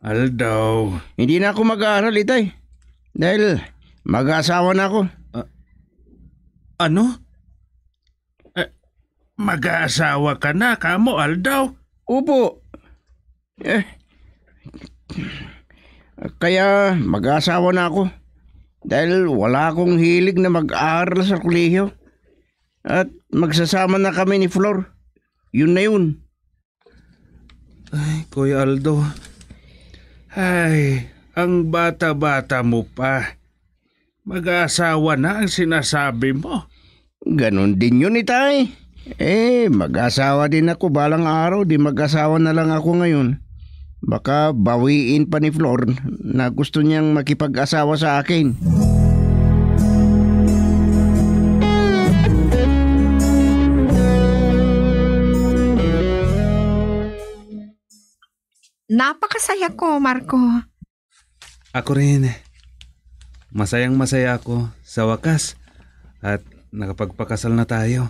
Aldo. Hindi na ako mag-aaral, Itay. Dahil mag-aasawa na ako. Ano? Mag-aasawa ka na, kamo, Aldo? Opo. Kaya mag-aasawa na ako. Dahil wala akong hilig na mag-aaral sa kolehiyo. At magsasama na kami ni Flor. Yun na yun. Ay, Kuya Aldo. Ay, ang bata-bata mo pa. Mag-aasawa na ang sinasabi mo. Ganon din yun, Itay. Mag-asawa din ako balang araw. Di mag-asawa na lang ako ngayon. Baka bawiin pa ni Flor na gusto niyang makipag-asawa sa akin. Napakasaya ko, Marco. Ako rin. Masayang-masaya ako sa wakas at nakapagpakasal na tayo.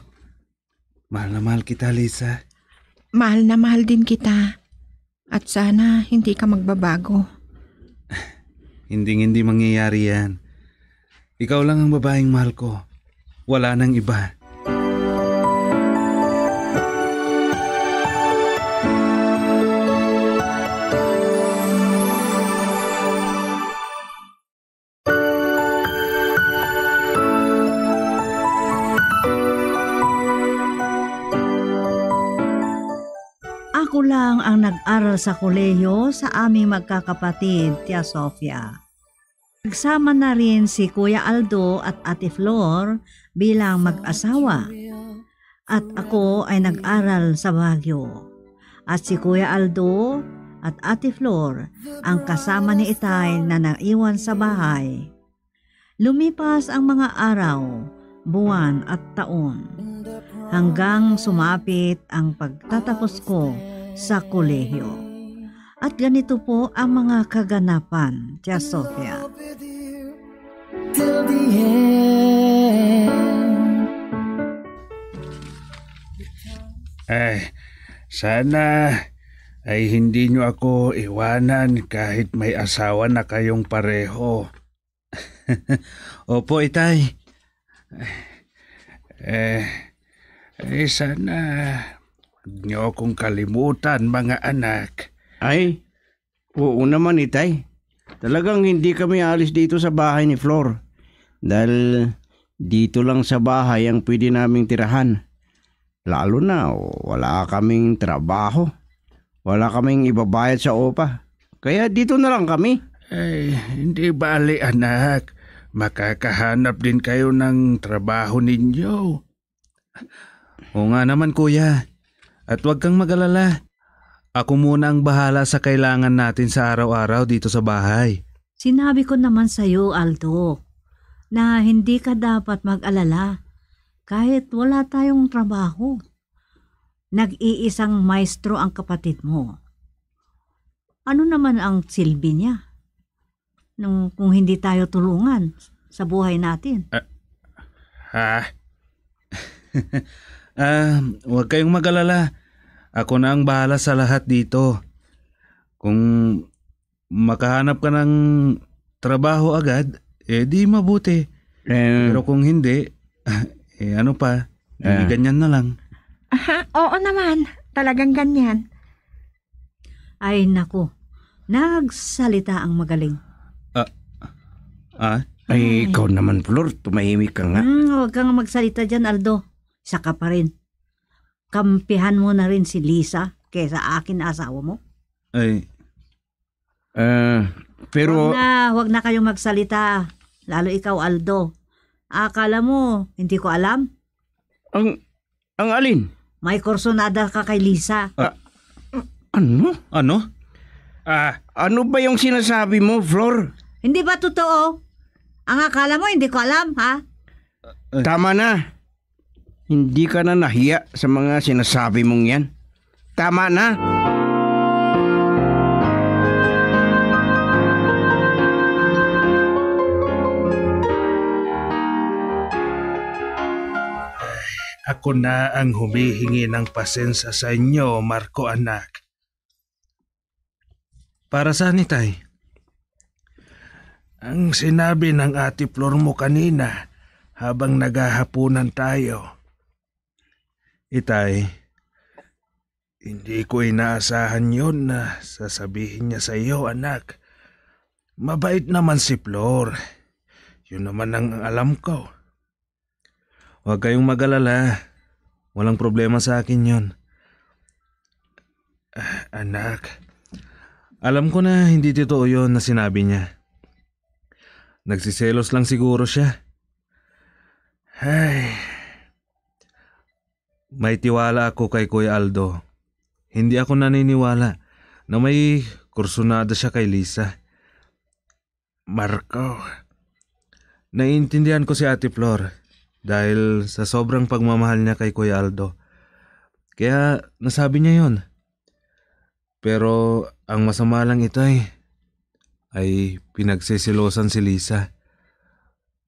Mahal na mahal kita, Lisa. Mahal na mahal din kita. At sana hindi ka magbabago. Hindi mangyayari yan. Ikaw lang ang babaeng mahal ko. Wala nang iba. Ako lang ang nag-aral sa kolehiyo sa aming magkakapatid, Tia Sofia. Nagsama na rin si Kuya Aldo at Ate Flor bilang mag-asawa. At ako ay nag-aral sa Baguio. At si Kuya Aldo at Ate Flor ang kasama ni Itay na naiwan sa bahay. Lumipas ang mga araw, buwan at taon, hanggang sumapit ang pagtatapos ko sa kolehiyo. At ganito po ang mga kaganapan, Tia Sofia. Till the end. Sana ay hindi nyo ako iwanan kahit may asawa na kayong pareho. Opo, Itay. Sana huwag niyo akong kalimutan, mga anak. Ay, oo naman, Itay. Talagang hindi kami alis dito sa bahay ni Flor. Dahil dito lang sa bahay ang pwede naming tirahan. Lalo na wala kaming trabaho. Wala kaming ibabayad sa OPA. Kaya dito na lang kami. Hindi bali, anak. Makakahanap din kayo ng trabaho ninyo. Oo nga naman, kuya. At huwag kang mag-alala. Ako muna ang bahala sa kailangan natin sa araw-araw dito sa bahay. Sinabi ko naman sa iyo, Aldo, na hindi ka dapat mag-alala kahit wala tayong trabaho. Nag-iisang maestro ang kapatid mo. Ano naman ang silbi niya kung hindi tayo tulungan sa buhay natin? Huwag kayong mag-alala. Ako na ang bahala sa lahat dito. Kung makahanap ka ng trabaho agad, di mabuti. Pero kung hindi, ano pa, ganyan na lang. Oo naman, talagang ganyan. Ay naku, nagsalita ang magaling. Ay, ikaw naman, Flor, tumahimik ka nga. Huwag kang magsalita dyan, Aldo. Isa ka pa rin. Kampihan mo na rin si Lisa kaysa akin asawa mo. Pero... Wag na kayong magsalita. Lalo ikaw, Aldo. Akala mo, hindi ko alam? Ang alin? May kursonada ka kay Lisa. Ano? Ano? Ano ba yung sinasabi mo, Flor? Hindi ba totoo? Ang akala mo, hindi ko alam, ha? Tama na. Hindi ka na nahiya sa mga sinasabi mong yan. Tama na. Ako na ang humihingi ng pasensya sa inyo, Marco anak. Para saan, Itay? Ang sinabi ng Ate Flor mo kanina habang naghahapunan tayo. Itay, hindi ko inaasahan yun na sasabihin niya sa iyo, anak. Mabait naman si Flor. Yun naman ang alam ko. Huwag kayong mag-alala. Walang problema sa akin yun. Anak, alam ko na hindi totoo yun na sinabi niya. Nagsiselos lang siguro siya. Ay, may tiwala ako kay Kuya Aldo. Hindi ako naniniwala na may kursunada siya kay Lisa. Marco, naiintindihan ko si Ate Flor. Dahil sa sobrang pagmamahal niya kay Kuya Aldo. Kaya nasabi niya yon. Pero ang masama lang ito ay pinagsisilosan si Lisa.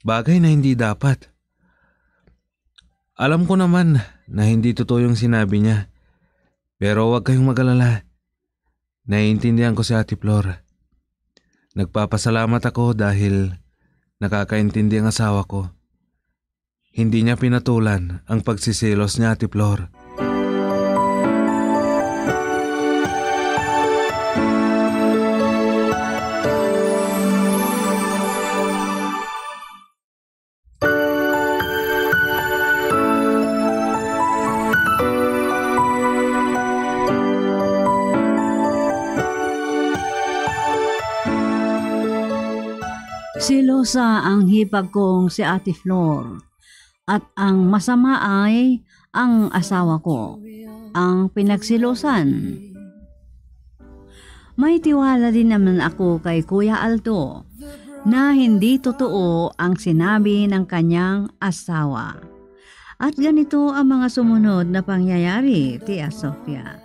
Bagay na hindi dapat. Alam ko naman na hindi totoo yung sinabi niya. Pero huwag kayong mag-alala. Naiintindihan ko si Ate Flor. Nagpapasalamat ako dahil nakakaintindi ang asawa ko. Hindi niya pinatulan ang pagsisilos niya, Ate Flor. Silosa ang hipag kong si Ate Flor. At ang masama ay ang asawa ko, ang pinagsilosan. May tiwala din naman ako kay Kuya Aldo na hindi totoo ang sinabi ng kanyang asawa. At ganito ang mga sumunod na pangyayari, Tia Sofia.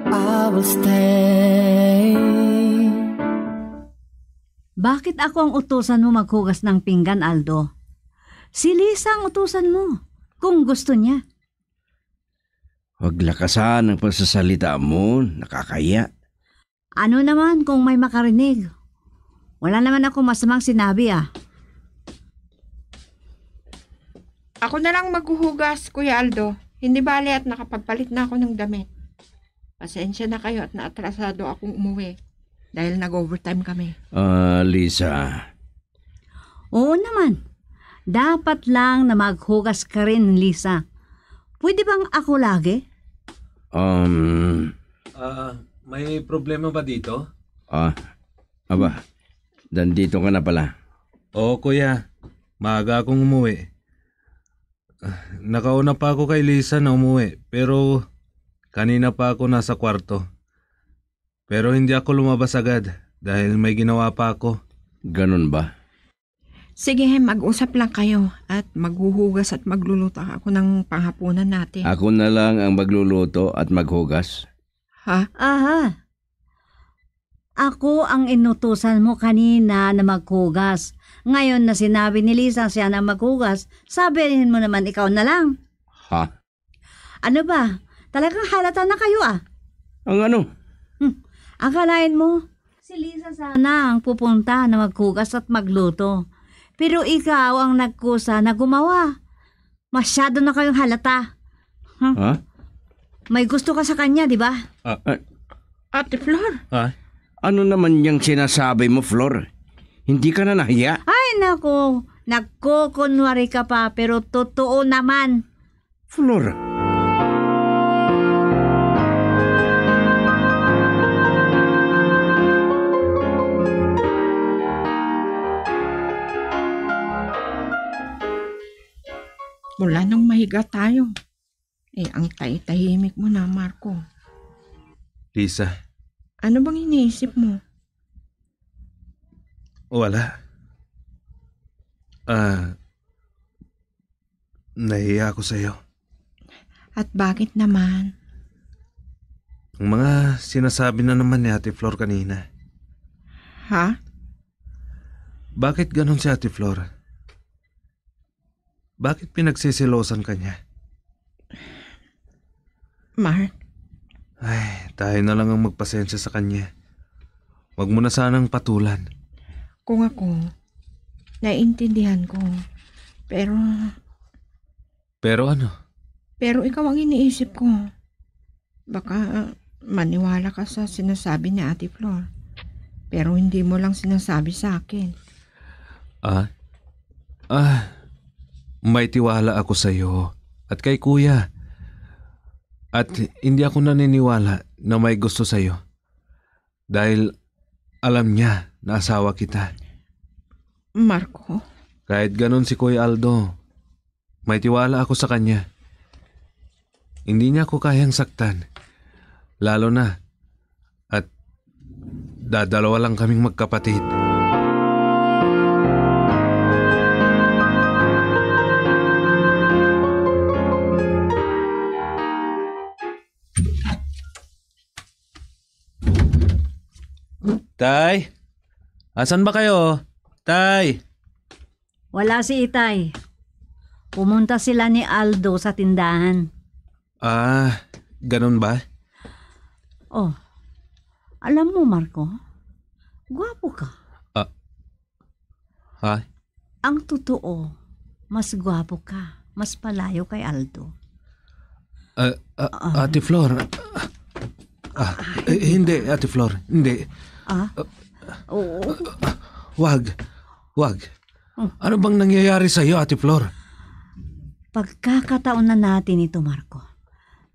I will stay. Bakit ako ang utusan mo maghugas ng pinggan, Aldo? Si Lisa ang utusan mo, kung gusto niya. Huwag lakasan ang pagsasalita mo, nakakaya. Ano naman kung may makarinig? Wala naman ako masamang sinabi Ako na lang maghuhugas, Kuya Aldo. Hindi bale at nakapagpalit na ako ng damit. Pasensya na kayo at naatrasado akong umuwi dahil nag-overtime kami. Lisa. Oo naman. Dapat lang na maghugas ka rin, Lisa. Pwede bang ako lagi? May problema ba dito? Nandito ka na pala. Oo, kuya. Maaga akong umuwi. Nakauna pa ako kay Lisa na umuwi, pero kanina pa ako nasa kwarto. Pero hindi ako lumabas agad dahil may ginawa pa ako. Ganun ba? Sige, mag-usap lang kayo at maghuhugas at magluluto ako ng panghapunan natin. Ako na lang ang magluluto at maghugas. Ha? Aha. Ako ang inutusan mo kanina na maghugas. Ngayon na sinabi ni Lisa siya na maghugas, sabihin mo naman ikaw na lang. Ha? Ano ba? Talagang halata na kayo Ang ano? Akalain mo, si Lisa sana ang pupunta na maghugas at magluto. Pero ikaw ang nagkusa na gumawa. Masyado na kayong halata. Ha? May gusto ka sa kanya, di ba? Ate Flor. Ano naman yung sinasabi mo, Flor? Hindi ka na nahiya? Ay, naku. Nagkukunwari ka pa, pero totoo naman. Flor. Mula nang mahiga tayo. Ang tahimik mo na, Marco. Lisa, Ano bang iniisip mo? wala. Nahiya ako sa'yo. At bakit naman? Ang mga sinasabi na naman ni Ate Flor kanina. Ha? Bakit ganon si Ate Flor? Bakit pinagsisilosan ka niya? Mark, Ay, tayo na lang ang magpasensya sa kanya. Huwag mo na sanang patulan. kung ako, naiintindihan ko. Pero Pero ano? ikaw ang iniisip ko. Baka maniwala ka sa sinasabi ni Ate Flor. Pero hindi mo lang sinasabi sa akin. May tiwala ako sa iyo at kay Kuya. At hindi ako naniniwala na may gusto sa iyo. Dahil alam niya na asawa kita. Marco? Kahit ganon si Kuya Aldo, may tiwala ako sa kanya. Hindi niya ako kayang saktan. Lalo na at dadalawa lang kaming magkapatid. Tay, asan ba kayo? Tay! Wala si Itay. Pumunta sila ni Aldo sa tindahan. Ganun ba? Oh, alam mo Marco, gwapo ka. Ha? Ang totoo, mas gwapo ka. Mas palayo kay Aldo. Ate Flor. Hindi, Ate Flor. Hindi. Oo. Wag. Ano bang nangyayari sa iyo, Ate Flor? Pagkakataon na natin ito, Marco.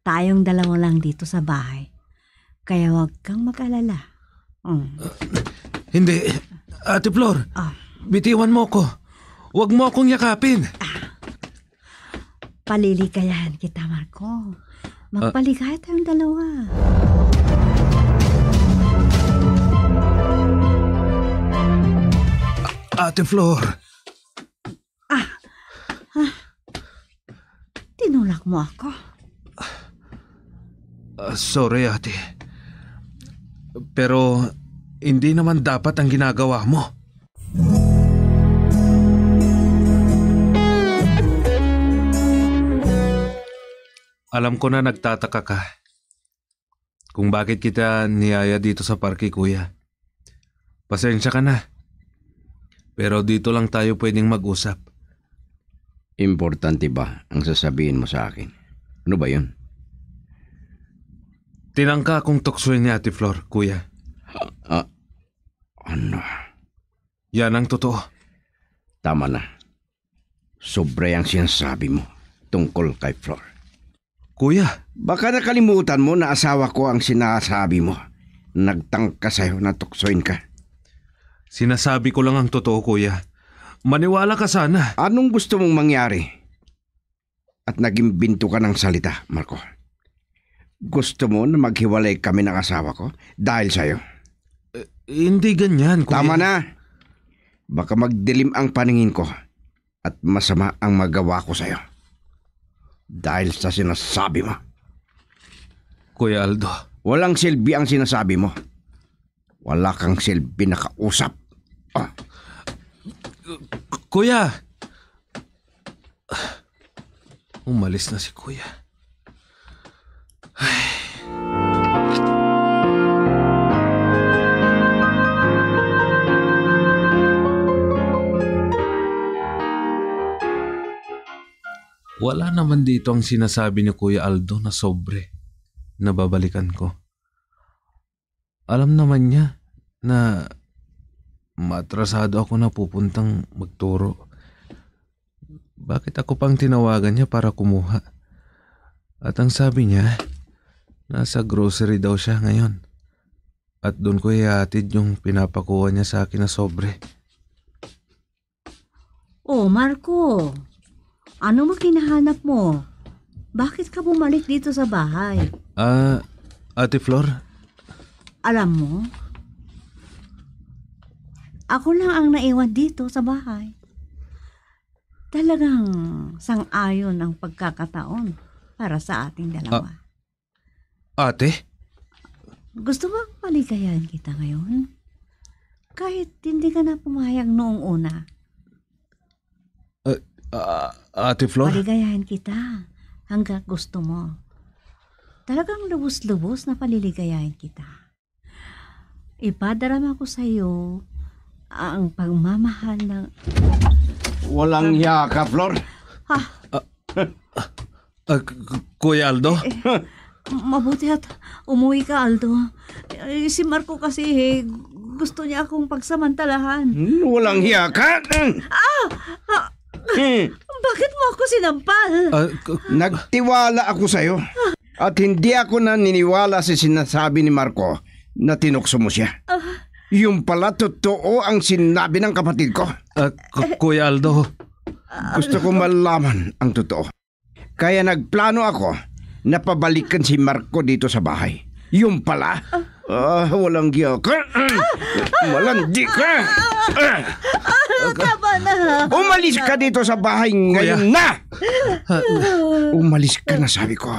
Tayong dalawa lang dito sa bahay. Kaya wag kang mag-alala. Hindi. Ate Flor, bitiwan mo ko. Wag mo akong yakapin. Paliligayahan kita, Marco. Magpaligaya tayong dalawa. Ate Flor. Tinulak mo ako. Sorry, ate. Pero hindi naman dapat ang ginagawa mo. Alam ko na nagtataka ka kung bakit kita niyaya dito sa parke, Kuya. Pasensya ka na. Pero dito lang tayo pwedeng mag-usap. Importante ba ang sasabihin mo sa akin? Ano ba yun? Tinangka akong tuksoin ni Ate Flor, Kuya. Ano? Yan ang totoo. Tama na. Sobra ang sinasabi mo tungkol kay Flor. Kuya, baka nakalimutan mo na asawa ko ang sinasabi mo. Nagtangka sa'yo na tuksoin ka. Sinasabi ko lang ang totoo, Kuya. Maniwala ka sana. Anong gusto mong mangyari? At naging binto ka ng salita, Marco. Gusto mo na maghiwalay kami ng asawa ko dahil sa'yo? Hindi ganyan, Kuya. Tama na. Baka magdilim ang paningin ko at masama ang magawa ko sa'yo. Dahil sa sinasabi mo. Kuya Aldo. Walang silbi ang sinasabi mo. Wala kang silbi na kausap. Kuya! Umalis na si Kuya. Wala naman dito ang sinasabi ni Kuya Aldo na sobre na babalikan ko. Alam naman niya na matrasado ako na pupuntang magturo. Bakit ako pang tinawagan niya para kumuha? At ang sabi niya, nasa grocery daw siya ngayon. At doon ko ihatid yung pinapakuha niya sa akin na sobre. Oh, Marco. Ano makinahanap mo? Bakit ka bumalik dito sa bahay? Ate Flor? Alam mo, ako lang ang naiwan dito sa bahay. Talagang sang-ayon ang pagkakataon para sa ating dalawa. Ate? Gusto bang paligayahan kita ngayon? Kahit hindi ka na pumayag noong una. Ate Flor? Paligayahan kita hanggang gusto mo. Talagang lubos-lubos na paliligayahan kita. Ipadarama ko sa iyo ang pagmamahal ng... Walang hiya ka, Flor. Ha? Kuya Aldo? Mabuti at umuwi ka, Aldo. Si Marco kasi gusto niya akong pagsamantalahan. Walang hiya ka? Bakit mo ako sinampal? Nagtiwala ako sa'yo. At hindi ako naniniwala sa sinasabi ni Marco na tinukso mo siya. Yung pala totoo ang sinabi ng kapatid ko. Kuya Aldo. Gusto ko malaman ang totoo. Kaya nagplano ako na pabalikan si Marco dito sa bahay. Yung pala, walang giya ka. Malandi ka. Tama na. Umalis ka dito sa bahay ngayon na. Umalis ka na, sabi ko.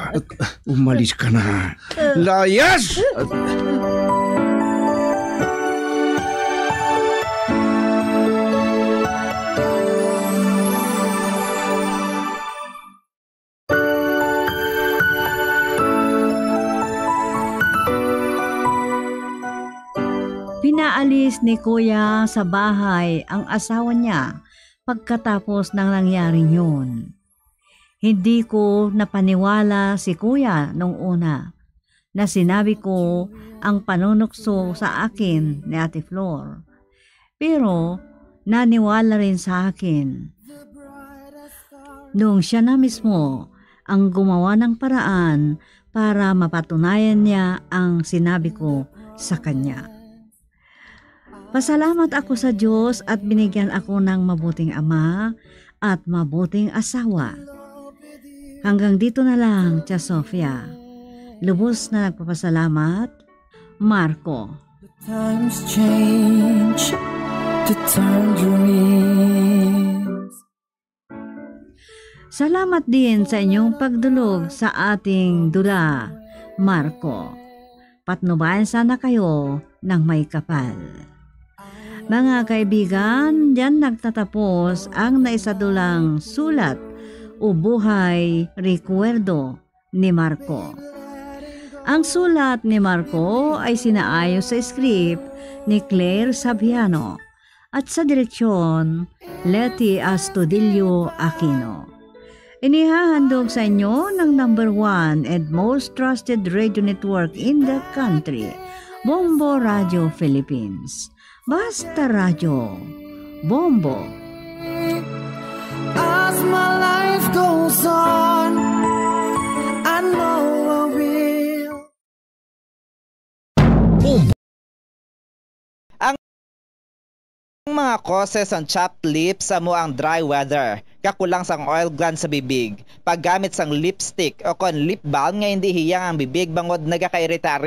Umalis ka na. Layas! Pinaalis ni Kuya sa bahay ang asawa niya pagkatapos ng nangyaring yun. Hindi ko napaniwala si Kuya nung una na sinabi ko ang panunukso sa akin ni Ate Flor. Pero naniwala rin sa akin nung siya na mismo ang gumawa ng paraan para mapatunayan niya ang sinabi ko sa kanya. Pasalamat ako sa Diyos at binigyan ako ng mabuting ama at mabuting asawa. Hanggang dito na lang, Tia Sofia. Lubos na nagpapasalamat, Marco. Times change to tangerines. Salamat din sa inyong pagdulog sa ating dula, Marco. Patnubayan sana kayo ng may kapal. Mga kaibigan, diyan nagtatapos ang naisadulang sulat o buhay rekwerdo ni Marco. Ang sulat ni Marco ay sinaayos sa script ni Claire Sabiano at sa direksyon Leti Astudillo Aquino. Inihahandog sa inyo ng number 1 and most trusted radio network in the country, Bombo Radio Philippines. Basta Radio Bombo. As my life goes on, I know I will. Ang mga causes ang chapped lips amo ang dry weather, kakulang sang oil gland sa bibig, paggamit sang lipstick o kon lip balm nga hindi hiyang ang bibig bangod nagakairita